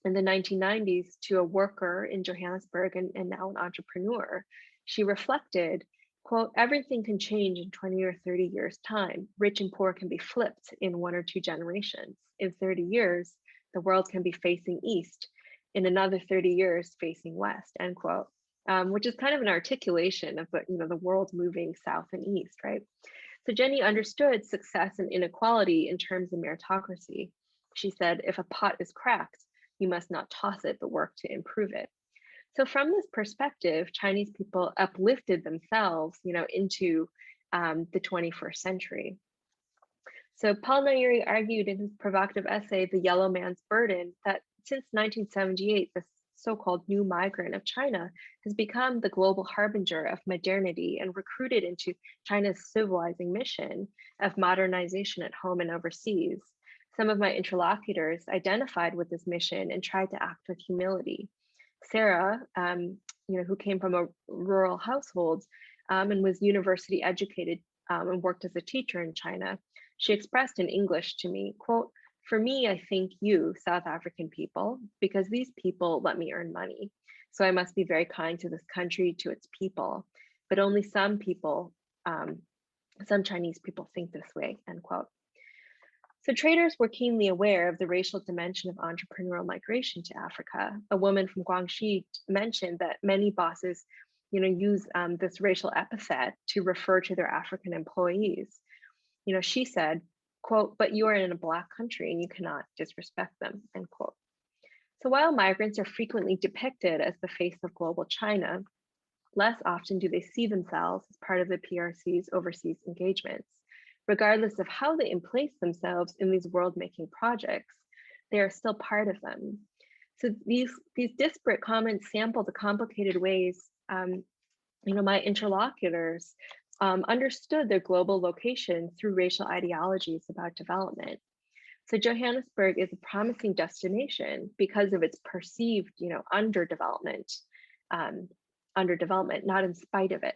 [SPEAKER 3] in the 1990s to a worker in Johannesburg and now an entrepreneur. She reflected, quote, everything can change in 20 or 30 years' time. Rich and poor can be flipped in 1 or 2 generations. In 30 years, the world can be facing east. In another 30 years, facing west, end quote. Which is kind of an articulation of the world moving south and east, right? So Jenny understood success and inequality in terms of meritocracy. She said, if a pot is cracked, you must not toss it, but work to improve it. So from this perspective, Chinese people uplifted themselves, into the 21st century. So Paul Nairi argued in his provocative essay, The Yellow Man's Burden, that since 1978, the so-called new migrant of China has become the global harbinger of modernity and recruited into China's civilizing mission of modernization at home and overseas. Some of my interlocutors identified with this mission and tried to act with humility. Sarah, who came from a rural household and was university educated and worked as a teacher in China, she expressed in English to me, quote, for me, I thank you, South African people, because these people let me earn money. So I must be very kind to this country, to its people, but only some people, some Chinese people think this way, end quote. So traders were keenly aware of the racial dimension of entrepreneurial migration to Africa. A woman from Guangxi mentioned that many bosses, use this racial epithet to refer to their African employees. She said, quote, but you are in a Black country and you cannot disrespect them, end quote. So while migrants are frequently depicted as the face of global China, less often do they see themselves as part of the PRC's overseas engagements. Regardless of how they emplace themselves in these world-making projects, they are still part of them. So these disparate comments sample the complicated ways my interlocutors understood their global location through racial ideologies about development. So Johannesburg is a promising destination because of its perceived, underdevelopment, not in spite of it.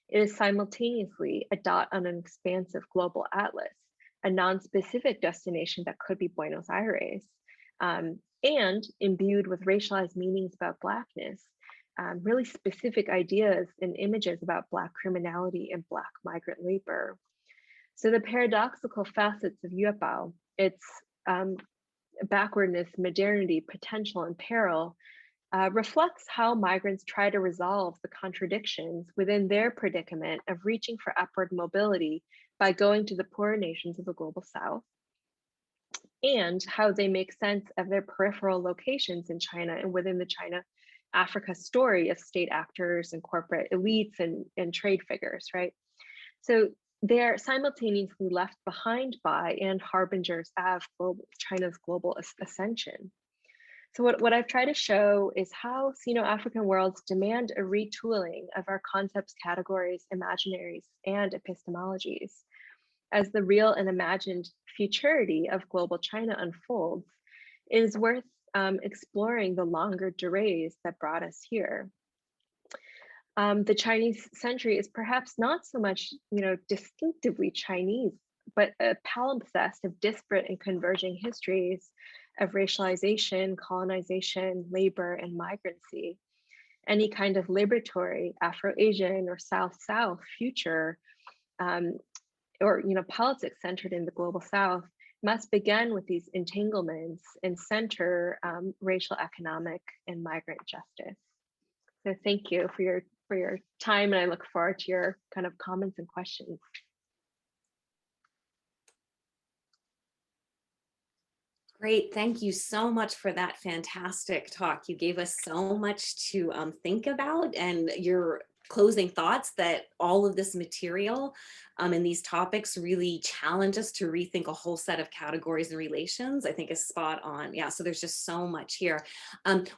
[SPEAKER 3] It is simultaneously a dot on an expansive global atlas, a non-specific destination that could be Buenos Aires, and imbued with racialized meanings about Blackness, really specific ideas and images about Black criminality and Black migrant labor. So the paradoxical facets of Yuepao, its backwardness, modernity, potential, and peril, reflects how migrants try to resolve the contradictions within their predicament of reaching for upward mobility by going to the poorer nations of the global South, and how they make sense of their peripheral locations in China and within the China-Africa story of state actors and corporate elites and trade figures, right? So they're simultaneously left behind by and harbingers of China's global ascension. So what I've tried to show is how Sino-African worlds demand a retooling of our concepts, categories, imaginaries, and epistemologies. As the real and imagined futurity of global China unfolds, it is worth exploring the longer durées that brought us here. The Chinese century is perhaps not so much, distinctively Chinese, but a palimpsest of disparate and converging histories of racialization, colonization, labor, and migrancy. Any kind of liberatory Afro-Asian or South-South future, or politics centered in the global South, must begin with these entanglements and center racial, economic, and migrant justice. So thank you for your time, and I look forward to your kind of comments and questions.
[SPEAKER 2] Great, thank you so much for that fantastic talk. You gave us so much to think about, and your closing thoughts that all of this material and these topics really challenge us to rethink a whole set of categories and relations, I think is spot on. Yeah, so there's just so much here.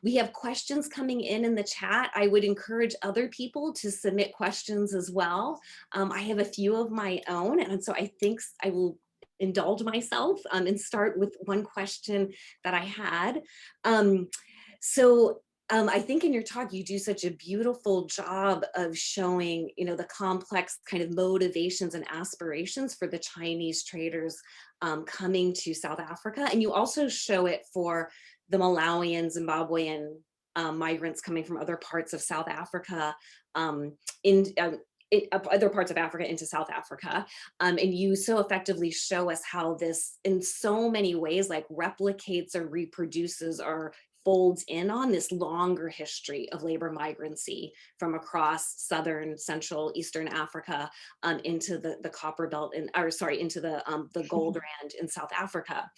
[SPEAKER 2] We have questions coming in the chat. I would encourage other people to submit questions as well. I have a few of my own, and so I think I will indulge myself and start with one question that I had. I think in your talk, you do such a beautiful job of showing, the complex kind of motivations and aspirations for the Chinese traders coming to South Africa. And you also show it for the Malawian, Zimbabwean migrants coming from other parts of South Africa other parts of Africa into South Africa. And you so effectively show us how this in so many ways like replicates or reproduces or folds in on this longer history of labor migrancy from across southern, central, eastern Africa into the copper belt into the gold rand in South Africa.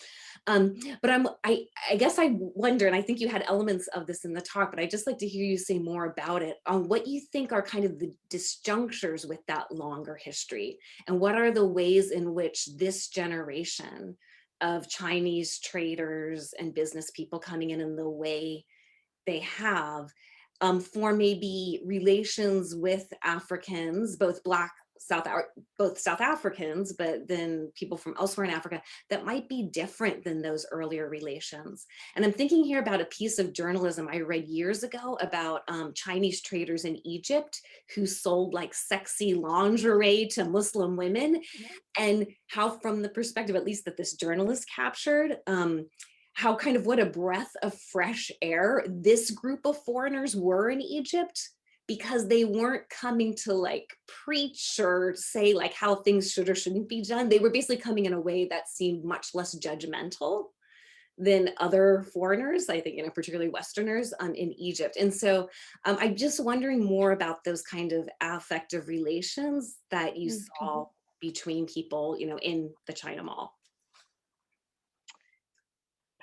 [SPEAKER 2] But I guess I wonder, and I think you had elements of this in the talk, but I'd just like to hear you say more about it on what you think are kind of the disjunctures with that longer history, and what are the ways in which this generation of Chinese traders and business people coming in the way they have for maybe relations with Africans, both South Africans, but then people from elsewhere in Africa that might be different than those earlier relations. And I'm thinking here about a piece of journalism I read years ago about Chinese traders in Egypt who sold like sexy lingerie to Muslim women, and how from the perspective, at least that this journalist captured, how kind of what a breath of fresh air this group of foreigners were in Egypt, because they weren't coming to like preach or say like how things should or shouldn't be done. They were basically coming in a way that seemed much less judgmental than other foreigners, I think, particularly Westerners in Egypt. And so I'm just wondering more about those kind of affective relations that you saw between people, in the China Mall.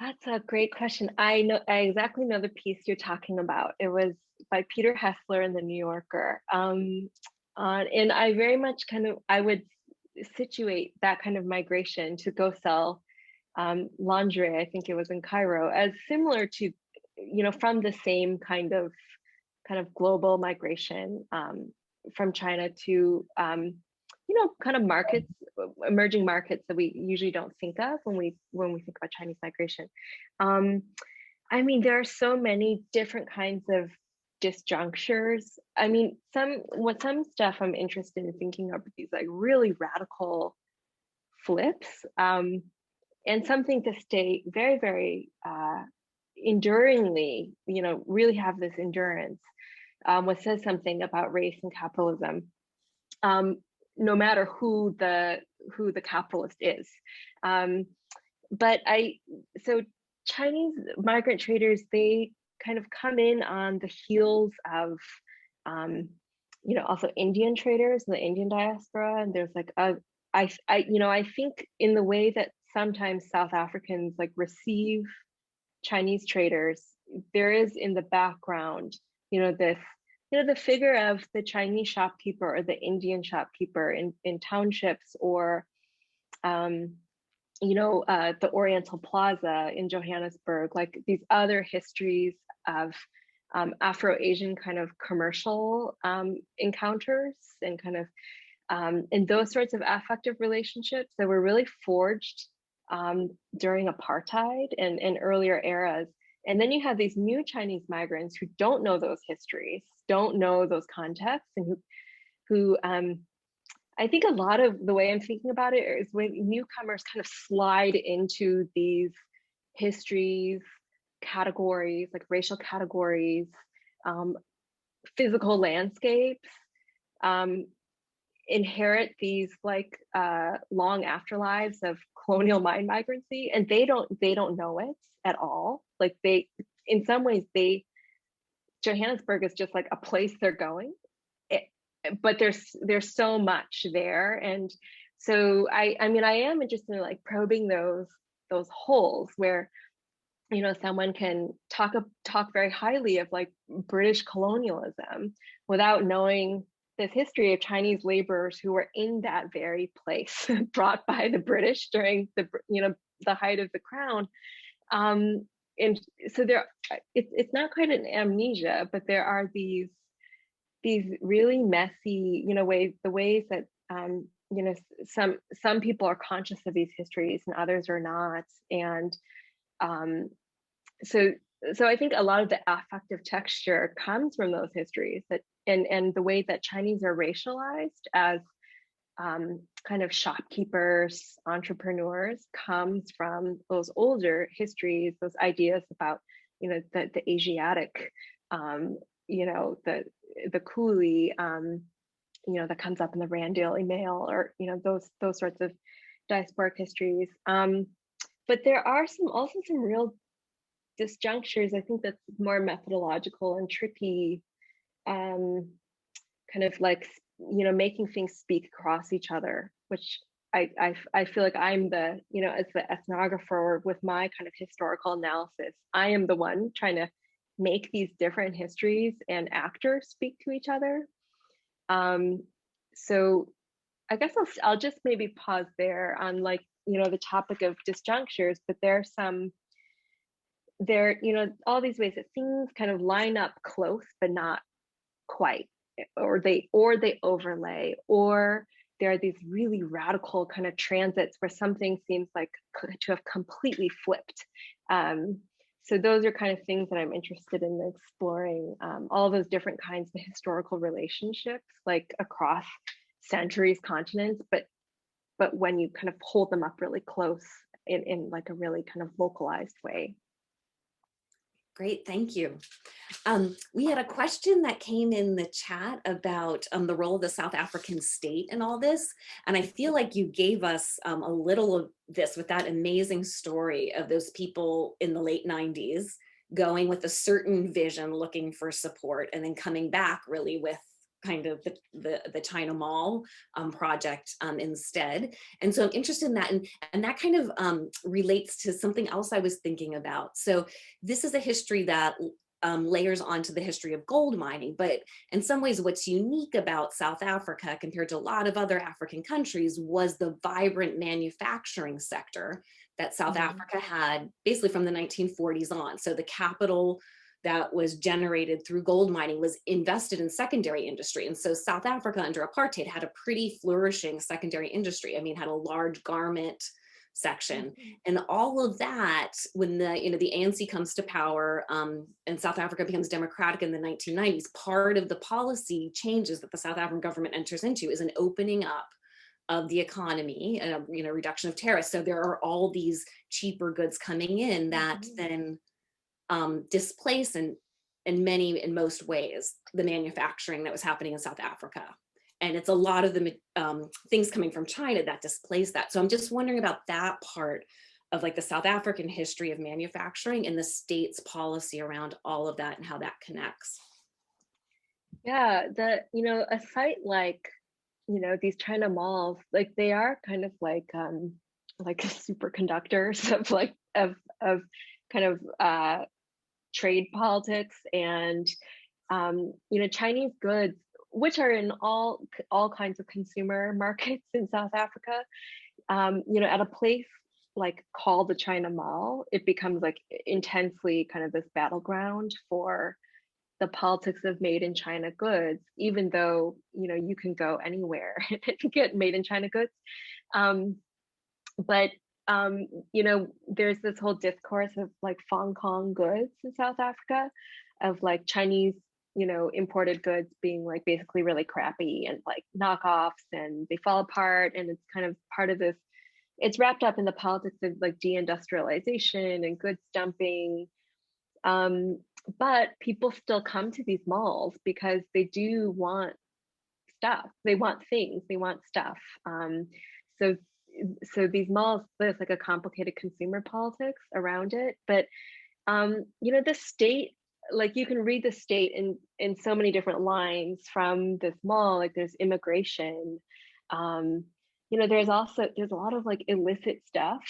[SPEAKER 3] That's a great question. I exactly know the piece you're talking about. It was by Peter Hessler in the New Yorker. And I very much I would situate that kind of migration to go sell lingerie, I think it was in Cairo, as similar to, from the same kind of global migration from China to, kind of markets, emerging markets that we usually don't think of when we think about Chinese migration. I mean, there are so many different kinds of disjunctures. I mean, some stuff I'm interested in thinking of, these like really radical flips, and something to stay very, very enduringly, really have this endurance, what says something about race and capitalism, no matter who the capitalist is. So Chinese migrant traders, they kind of come in on the heels of, also Indian traders in the Indian diaspora, and there's like I think in the way that sometimes South Africans like receive Chinese traders, there is in the background, this, the figure of the Chinese shopkeeper or the Indian shopkeeper in townships, or the Oriental Plaza in Johannesburg, like these other histories of Afro-Asian kind of commercial encounters and kind of and those sorts of affective relationships that were really forged during apartheid and earlier eras. And then you have these new Chinese migrants who don't know those histories, don't know those contexts, and who I think a lot of the way I'm thinking about it is when newcomers kind of slide into these histories, categories, like racial categories, physical landscapes, inherit these like long afterlives of colonial mind migrancy, and they don't know it at all. Like in some ways, Johannesburg is just like a place they're going, but there's so much there. And so I mean I am interested in like probing those holes where someone can talk very highly of like British colonialism without knowing this history of Chinese laborers who were in that very place brought by the British during the height of the crown. And so it's not quite an amnesia, but there are these really messy, the ways that some people are conscious of these histories and others are not. And so I think a lot of the affective texture comes from those histories, that and the way that Chinese are racialized as kind of shopkeepers, entrepreneurs, comes from those older histories, those ideas about the Asiatic, the coolie, that comes up in the Rand Daily Mail, or those sorts of diasporic histories. But there are also some real disjunctures, I think, that's more methodological and tricky, kind of like making things speak across each other, which I feel like I'm the as the ethnographer with my kind of historical analysis, I am the one trying to make these different histories and actors speak to each other. So I guess I'll just maybe pause there on like the topic of disjunctures, but there's all these ways that things kind of line up close but not quite, or they overlay, or there are these really radical kind of transits where something seems like to have completely flipped. So those are kind of things that I'm interested in exploring, all those different kinds of historical relationships, like across centuries, continents, but when you kind of hold them up really close in like a really kind of localized way.
[SPEAKER 2] Great, thank you. We had a question that came in the chat about the role of the South African state in all this. And I feel like you gave us a little of this with that amazing story of those people in the late 90s going with a certain vision, looking for support, and then coming back really with kind of the China Mall project instead. And so I'm interested in that. And that kind of relates to something else I was thinking about. So this is a history that layers onto the history of gold mining. But in some ways, what's unique about South Africa compared to a lot of other African countries was the vibrant manufacturing sector that South Africa had basically from the 1940s on. So the capital that was generated through gold mining was invested in secondary industry. And so South Africa under apartheid had a pretty flourishing secondary industry. I mean, had a large garment section and all of that when the ANC comes to power and South Africa becomes democratic in the 1990s. Part of the policy changes that the South African government enters into is an opening up of the economy and reduction of tariffs. So there are all these cheaper goods coming in that then displace in most ways the manufacturing that was happening in South Africa. And it's a lot of the things coming from China that displace that. So I'm just wondering about that part of like the South African history of manufacturing and the state's policy around all of that and how that connects.
[SPEAKER 3] Yeah, a site like, these China malls, like they are kind of like superconductors of kind of trade politics and Chinese goods, which are in all kinds of consumer markets in South Africa. At a place like called the China Mall, it becomes like intensely kind of this battleground for the politics of made in China goods, even though you can go anywhere and get made in China goods. But there's this whole discourse of like Hong Kong goods in South Africa, of like Chinese imported goods being like basically really crappy and like knockoffs, and they fall apart, and it's kind of part of this. It's wrapped up in the politics of like deindustrialization and goods dumping. But people still come to these malls because they do want stuff. They want things. They want stuff. So these malls, there's like a complicated consumer politics around it. But the state, like you can read the state in so many different lines from this mall. Like there's immigration. There's a lot of like illicit stuff,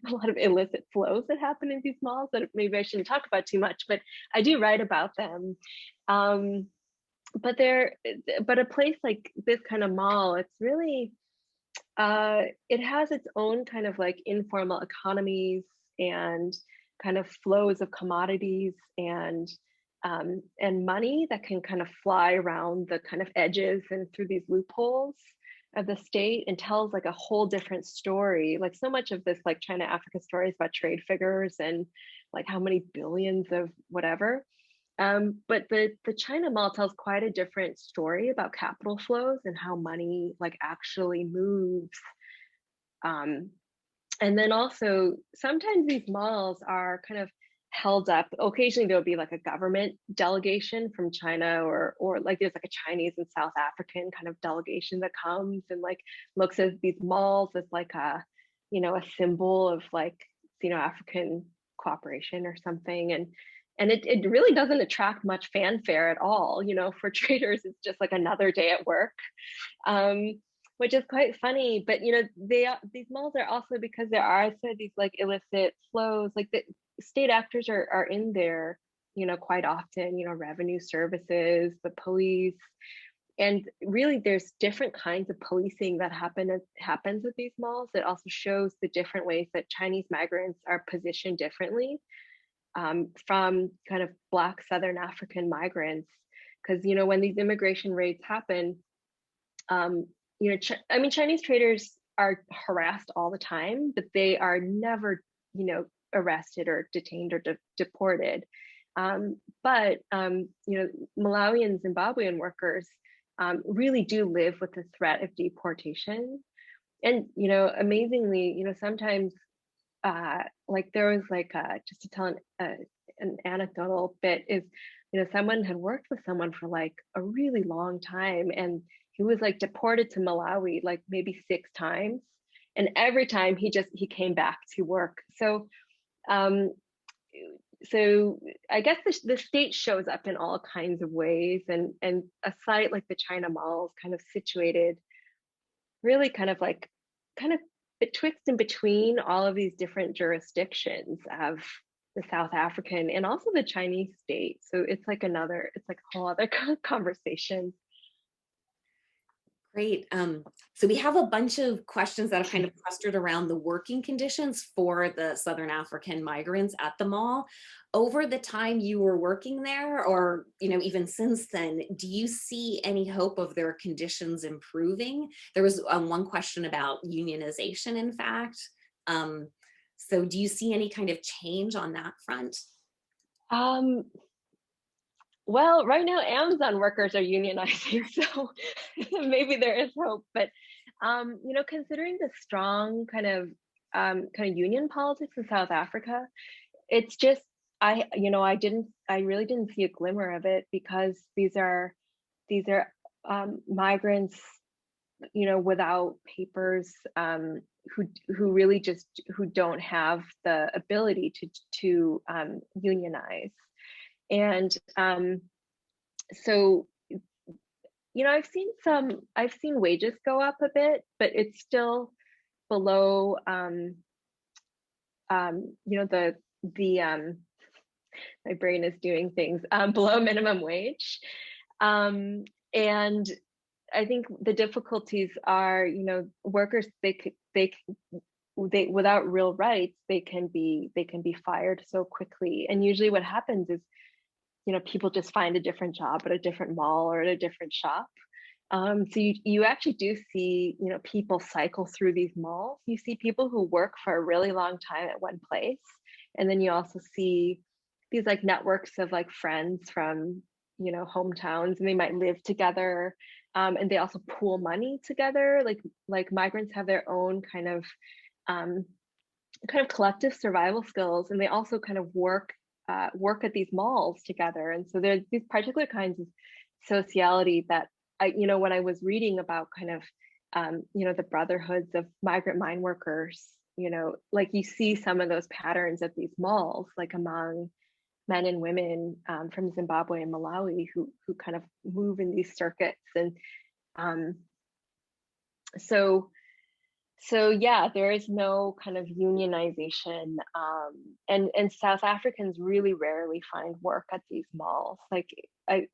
[SPEAKER 3] a lot of illicit flows that happen in these malls that maybe I shouldn't talk about too much, but I do write about them. But a place like this kind of mall, it's really, it has its own kind of like informal economies and kind of flows of commodities and money that can kind of fly around the kind of edges and through these loopholes of the state and tells like a whole different story. Like so much of this like China Africa story is about trade figures and like how many billions of whatever. But the China Mall tells quite a different story about capital flows and how money like actually moves. And then also sometimes these malls are kind of held up. Occasionally there'll be like a government delegation from China or like there's like a Chinese and South African kind of delegation that comes and like looks at these malls as like a symbol of like Sino-African cooperation or something. And it really doesn't attract much fanfare at all. For traders, it's just like another day at work, which is quite funny. But these malls are also, because there are these like illicit flows, like the state actors are in there, quite often. Revenue services, the police, and really there's different kinds of policing that happens at these malls. It also shows the different ways that Chinese migrants are positioned differently from kind of Black Southern African migrants, because when these immigration raids happen, Chinese traders are harassed all the time, but they are never arrested or detained or deported. But Malawi and Zimbabwean workers really do live with the threat of deportation, and amazingly, sometimes. Like there was like just to tell an anecdotal bit is, someone had worked with someone for like a really long time, and he was like deported to Malawi like maybe 6 times, and every time he came back to work. So so I guess the state shows up in all kinds of ways, and a site like the China Mall is kind of situated really kind of betwixt and between all of these different jurisdictions of the South African and also the Chinese state. So it's like a whole other conversation.
[SPEAKER 2] Great. So we have a bunch of questions that are kind of clustered around the working conditions for the Southern African migrants at the mall. Over the time you were working there, or even since then, do you see any hope of their conditions improving? There was one question about unionization, in fact. So do you see any kind of change on that front?
[SPEAKER 3] Well, right now Amazon workers are unionizing, so maybe there is hope. But considering the strong kind of union politics in South Africa, it's just I really didn't see a glimmer of it, because these are migrants, without papers, who really just who don't have the ability to unionize. And so I've seen wages go up a bit, but it's still below the my brain is doing things below minimum wage. And I think the difficulties are, workers, they without real rights, they can be fired so quickly. And usually what happens is, people just find a different job at a different mall or at a different shop. So you actually do see, people cycle through these malls. You see people who work for a really long time at one place. And then you also see these like networks of like friends from, hometowns, and they might live together. And they also pool money together. Like migrants have their own kind of collective survival skills, and they also kind of work at these malls together. And so there's these particular kinds of sociality that when I was reading about kind of the brotherhoods of migrant mine workers, like you see some of those patterns at these malls, like among men and women from Zimbabwe and Malawi who kind of move in these circuits. And so yeah, there is no kind of unionization, and South Africans really rarely find work at these malls. Like I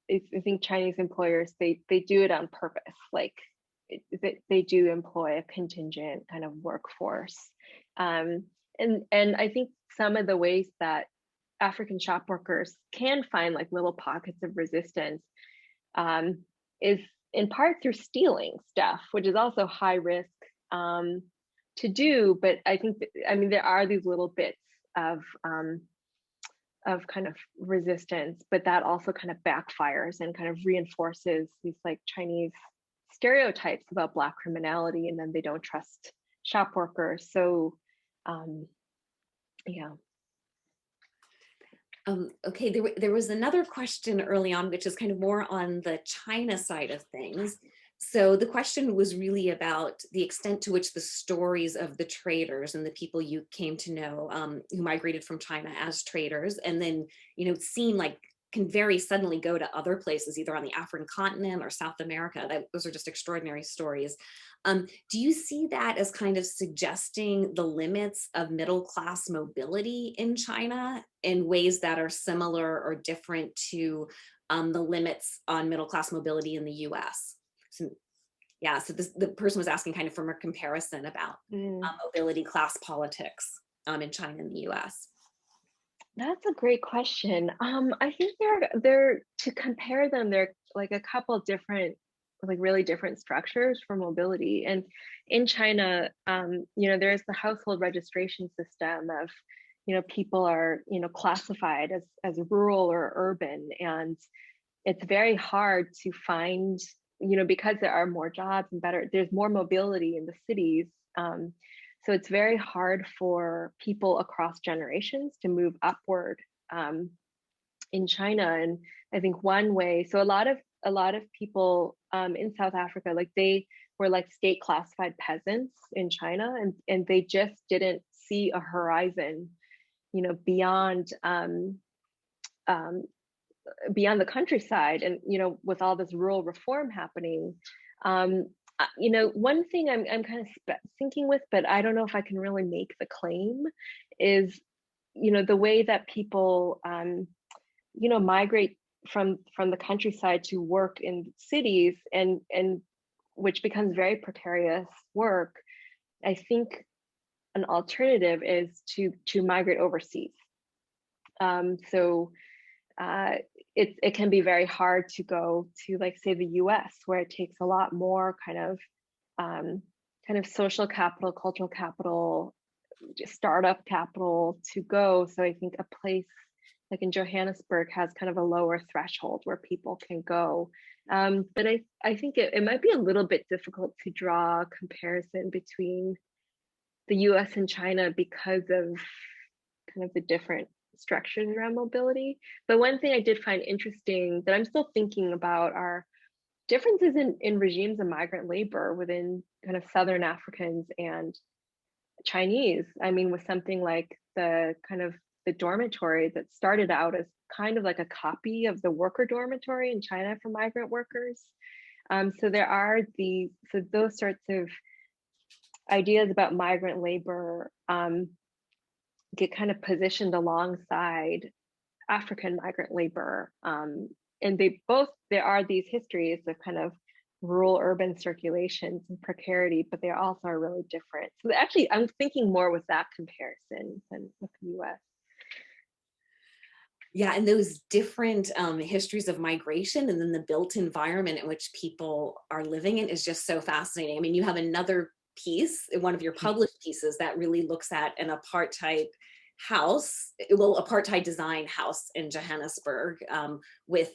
[SPEAKER 3] think Chinese employers, they do it on purpose. Like they do employ a contingent kind of workforce, and I think some of the ways that African shop workers can find like little pockets of resistance is in part through stealing stuff, which is also high risk to do. But I think there are these little bits of kind of resistance, but that also kind of backfires and kind of reinforces these like Chinese stereotypes about Black criminality, and then they don't trust shop workers. So yeah.
[SPEAKER 2] Okay, there was another question early on, which is kind of more on the China side of things. So the question was really about the extent to which the stories of the traders and the people you came to know who migrated from China as traders, and then, seem like can very suddenly go to other places, either on the African continent or South America. Those are just extraordinary stories. Do you see that as kind of suggesting the limits of middle-class mobility in China in ways that are similar or different to the limits on middle-class mobility in the US? So the person was asking kind of from a comparison about mobility, class politics in China and the US.
[SPEAKER 3] That's a great question. I think they're to compare them, they're like a couple different, like really different structures for mobility. And in China, there's the household registration system of, people are, classified as rural or urban, and it's very hard to find, because there are more jobs and there's more mobility in the cities. So it's very hard for people across generations to move upward in China. And I think one way, so a lot of people in South Africa, like they were like state classified peasants in China, and they just didn't see a horizon beyond beyond the countryside, and with all this rural reform happening. One thing I'm kind of thinking with, but I don't know if I can really make the claim, is the way that people migrate from the countryside to work in cities, and which becomes very precarious work. I think an alternative is to migrate overseas. It can be very hard to go to, like, say, the US, where it takes a lot more kind of social capital, cultural capital, startup capital to go. So I think a place like in Johannesburg has kind of a lower threshold where people can go. But I think it might be a little bit difficult to draw a comparison between the US and China because of kind of the different structures around mobility. But one thing I did find interesting that I'm still thinking about are differences in regimes of migrant labor within kind of Southern Africans and Chinese. I mean, with something like the dormitory that started out as kind of like a copy of the worker dormitory in China for migrant workers. So those sorts of ideas about migrant labor get kind of positioned alongside African migrant labor. And there are these histories of kind of rural urban circulations and precarity, but they also are really different. So actually, I'm thinking more with that comparison than with the US.
[SPEAKER 2] Yeah, and those different histories of migration and then the built environment in which people are living in is just so fascinating. I mean, you have another piece, one of your published pieces, that really looks at an apartheid house, apartheid design house in Johannesburg, with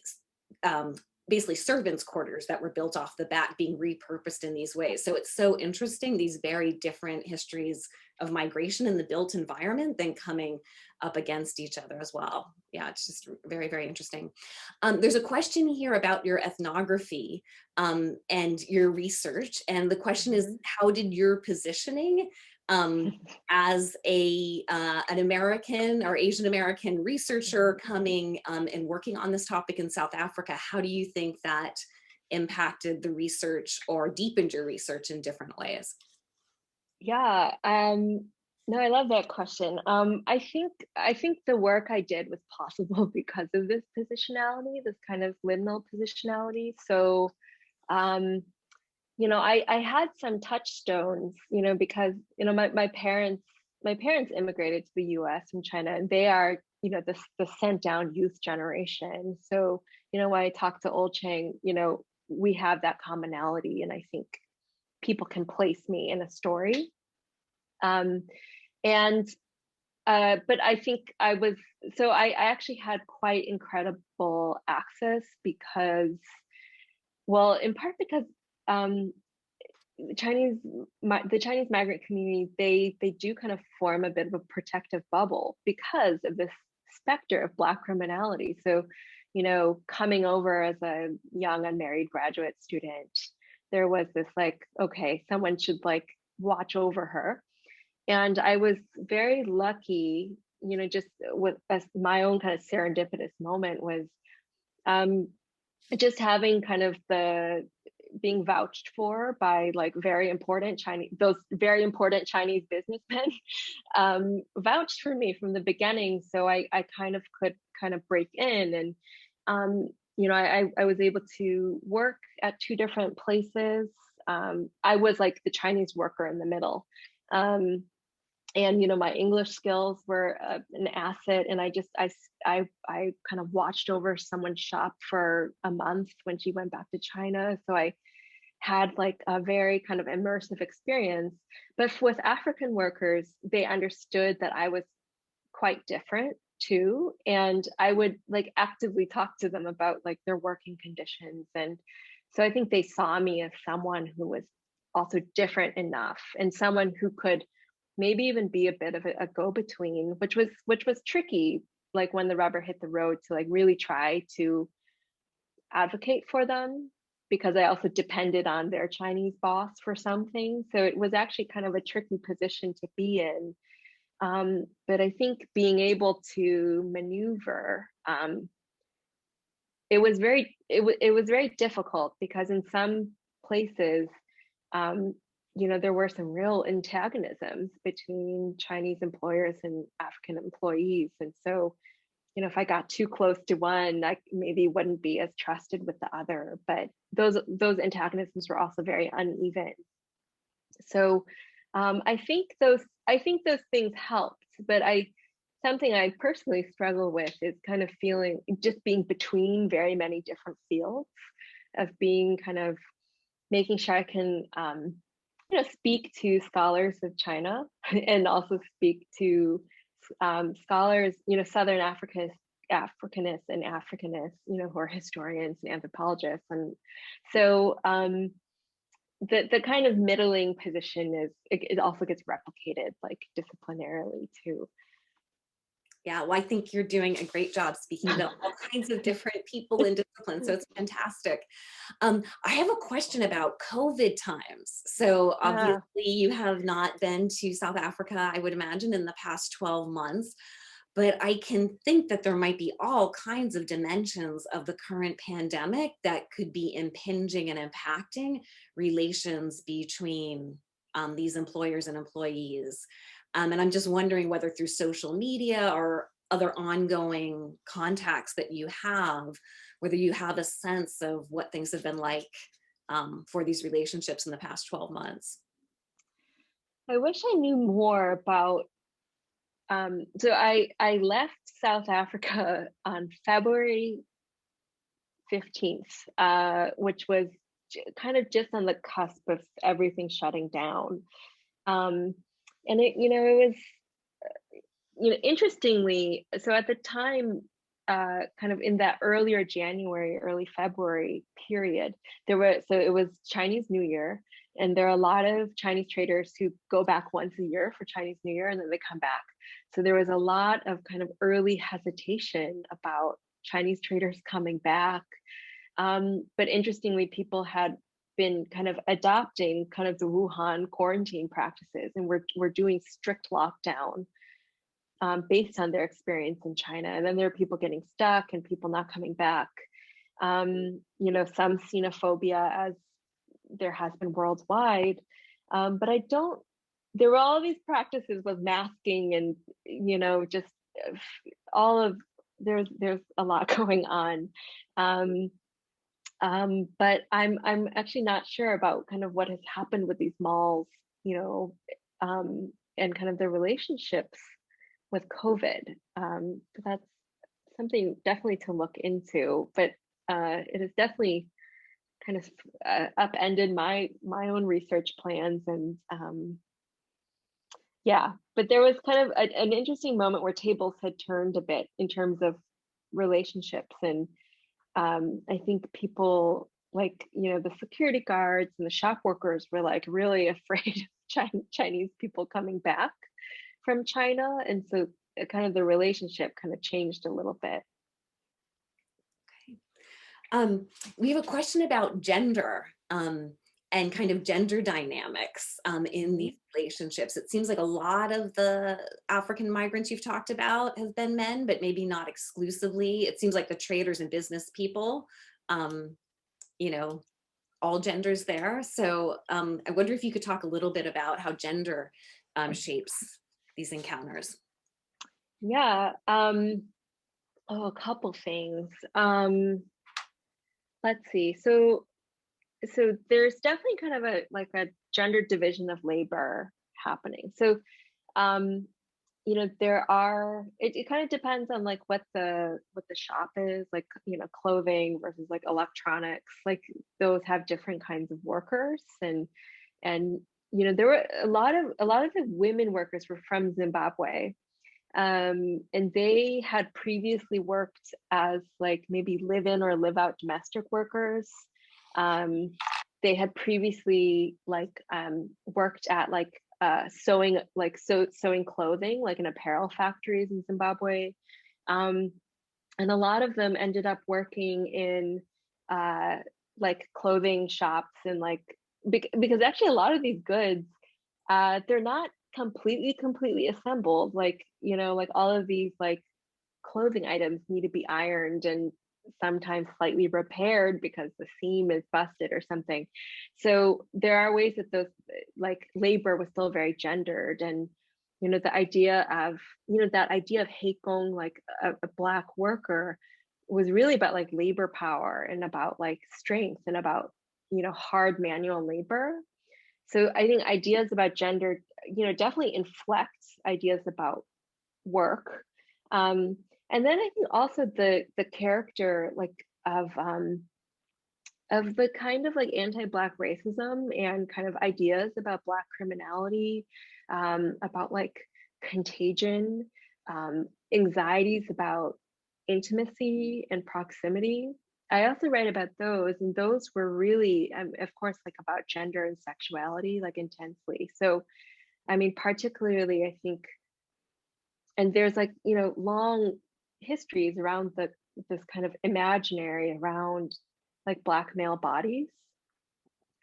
[SPEAKER 2] basically servants' quarters that were built off the bat being repurposed in these ways. So it's so interesting, these very different histories of migration in the built environment then coming up against each other as well. Yeah, it's just very, very interesting. There's a question here about your ethnography and your research. And the question is, how did your positioning as an American or Asian American researcher coming and working on this topic in South Africa, how do you think that impacted the research or deepened your research in different ways?
[SPEAKER 3] Yeah, no, I love that question. I think the work I did was possible because of this positionality, this kind of liminal positionality. So, I had some touchstones, because my parents immigrated to the U.S. from China, and they are, the sent down youth generation. So, when I talk to Old Chang, we have that commonality, and I think people can place me in a story. But I think I actually had quite incredible access because, well, in part because the Chinese migrant community, they do kind of form a bit of a protective bubble because of this specter of Black criminality. So, coming over as a young unmarried graduate student, there was this like, okay, someone should like watch over her. And I was very lucky, just with my own kind of serendipitous moment was just having kind of being vouched for by like those very important Chinese businessmen vouched for me from the beginning. So I kind of could kind of break in, and I was able to work at two different places. I was like the Chinese worker in the middle. And my English skills were an asset, and I kind of watched over someone's shop for a month when she went back to China. So I had like a very kind of immersive experience. But with African workers, they understood that I was quite different too, and I would like actively talk to them about like their working conditions. And so I think they saw me as someone who was also different enough, and someone who could maybe even be a bit of a go-between, which was tricky, like when the rubber hit the road, to like really try to advocate for them, because I also depended on their Chinese boss for some things. So it was actually kind of a tricky position to be in. But I think being able to maneuver, it was very difficult because in some places, there were some real antagonisms between Chinese employers and African employees. And so, if I got too close to one, I maybe wouldn't be as trusted with the other. But those antagonisms were also very uneven. So I think those things helped. But something I personally struggle with is kind of feeling just being between very many different fields, of being kind of making sure I can speak to scholars of China and also speak to scholars, Southern Africanists and Africanists, who are historians and anthropologists. And so the kind of middling position it also gets replicated like disciplinarily too.
[SPEAKER 2] Yeah, well, I think you're doing a great job speaking to all kinds of different people and disciplines. So it's fantastic. I have a question about COVID times. So obviously you have not been to South Africa, I would imagine, in the past 12 months, but I can think that there might be all kinds of dimensions of the current pandemic that could be impinging and impacting relations between these employers and employees. And I'm just wondering whether through social media or other ongoing contacts that you have, whether you have a sense of what things have been like for these relationships in the past 12 months.
[SPEAKER 3] I wish I knew more about, so I left South Africa on February 15th, which was kind of just on the cusp of everything shutting down. And it was, interestingly, so at the time, kind of in that early February period, it was Chinese New Year, and there are a lot of Chinese traders who go back once a year for Chinese New Year, and then they come back. So there was a lot of kind of early hesitation about Chinese traders coming back. But interestingly, people had been kind of adopting kind of the Wuhan quarantine practices, and we're doing strict lockdown based on their experience in China. And then there are people getting stuck and people not coming back. Some xenophobia, as there has been worldwide. But there were all these practices with masking and, just there's a lot going on. But I'm actually not sure about kind of what has happened with these malls, and kind of their relationships with COVID. But that's something definitely to look into. But it has definitely kind of upended my own research plans. And but there was kind of an interesting moment where tables had turned a bit in terms of relationships. And I think people like, the security guards and the shop workers were like really afraid of Chinese people coming back from China. And so kind of the relationship kind of changed a little bit.
[SPEAKER 2] Okay. We have a question about gender and kind of gender dynamics in these relationships. It seems like a lot of the African migrants you've talked about have been men, but maybe not exclusively. It seems like the traders and business people, all genders there. So I wonder if you could talk a little bit about how gender shapes these encounters.
[SPEAKER 3] Yeah. A couple things. Let's see. So there's definitely kind of a gender division of labor happening. So, there are, it kind of depends on like what the shop is, like, clothing versus like electronics, like those have different kinds of workers. And there were a lot of the women workers were from Zimbabwe. And they had previously worked as like maybe live-in or live-out domestic workers. They had previously worked at sewing clothing, like in apparel factories in Zimbabwe. And a lot of them ended up working in clothing shops and because actually a lot of these goods, they're not completely assembled. Like, like all of these like clothing items need to be ironed and sometimes slightly repaired because the seam is busted or something. So there are ways that those like labor was still very gendered. And the idea of that idea of heikong, like a black worker, was really about like labor power and about like strength and about hard manual labor. So I think ideas about gender definitely inflects ideas about work. And then I think also the character like of the kind of like anti-Black racism and kind of ideas about Black criminality, about like contagion, anxieties about intimacy and proximity. I also write about those, and those were really, of course, like about gender and sexuality, like intensely. So, I mean, particularly, I think, and there's like long histories around this kind of imaginary around like Black male bodies,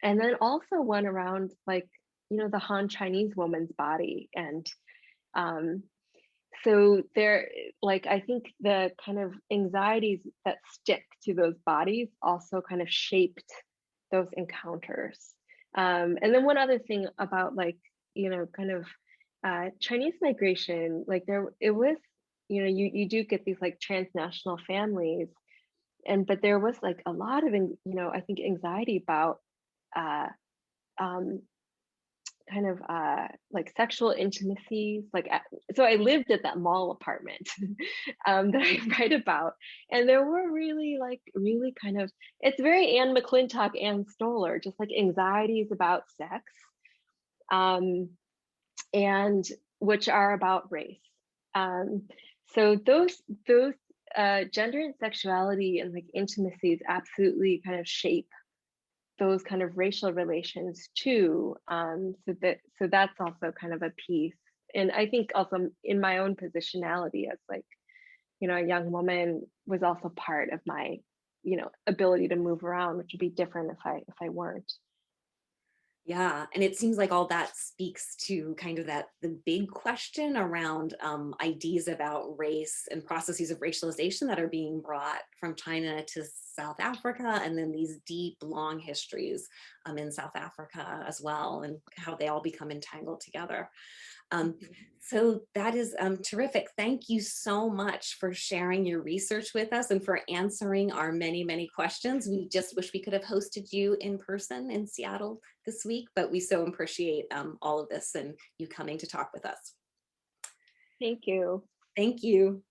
[SPEAKER 3] and then also one around like the Han Chinese woman's body. And um so there, like, I think the kind of anxieties that stick to those bodies also kind of shaped those encounters. And then one other thing about like kind of Chinese migration, like it was you do get these like transnational families, but there was like a lot of I think anxiety about uh, um, kind of like sexual intimacies. Like, so I lived at that mall apartment that I write about, and there were really kind of, it's very Anne McClintock, Anne Stoller, just like anxieties about sex, and which are about race. So those gender and sexuality and like intimacies absolutely kind of shape those kind of racial relations too. So that's also kind of a piece. And I think also in my own positionality as like, a young woman was also part of my, ability to move around, which would be different if I weren't.
[SPEAKER 2] Yeah, and it seems like all that speaks to kind of the big question around ideas about race and processes of racialization that are being brought from China to South Africa, and then these deep, long histories in South Africa as well, and how they all become entangled together. So that is terrific. Thank you so much for sharing your research with us and for answering our many, many questions. We just wish we could have hosted you in person in Seattle this week, but we so appreciate all of this and you coming to talk with us.
[SPEAKER 3] Thank you.
[SPEAKER 2] Thank you.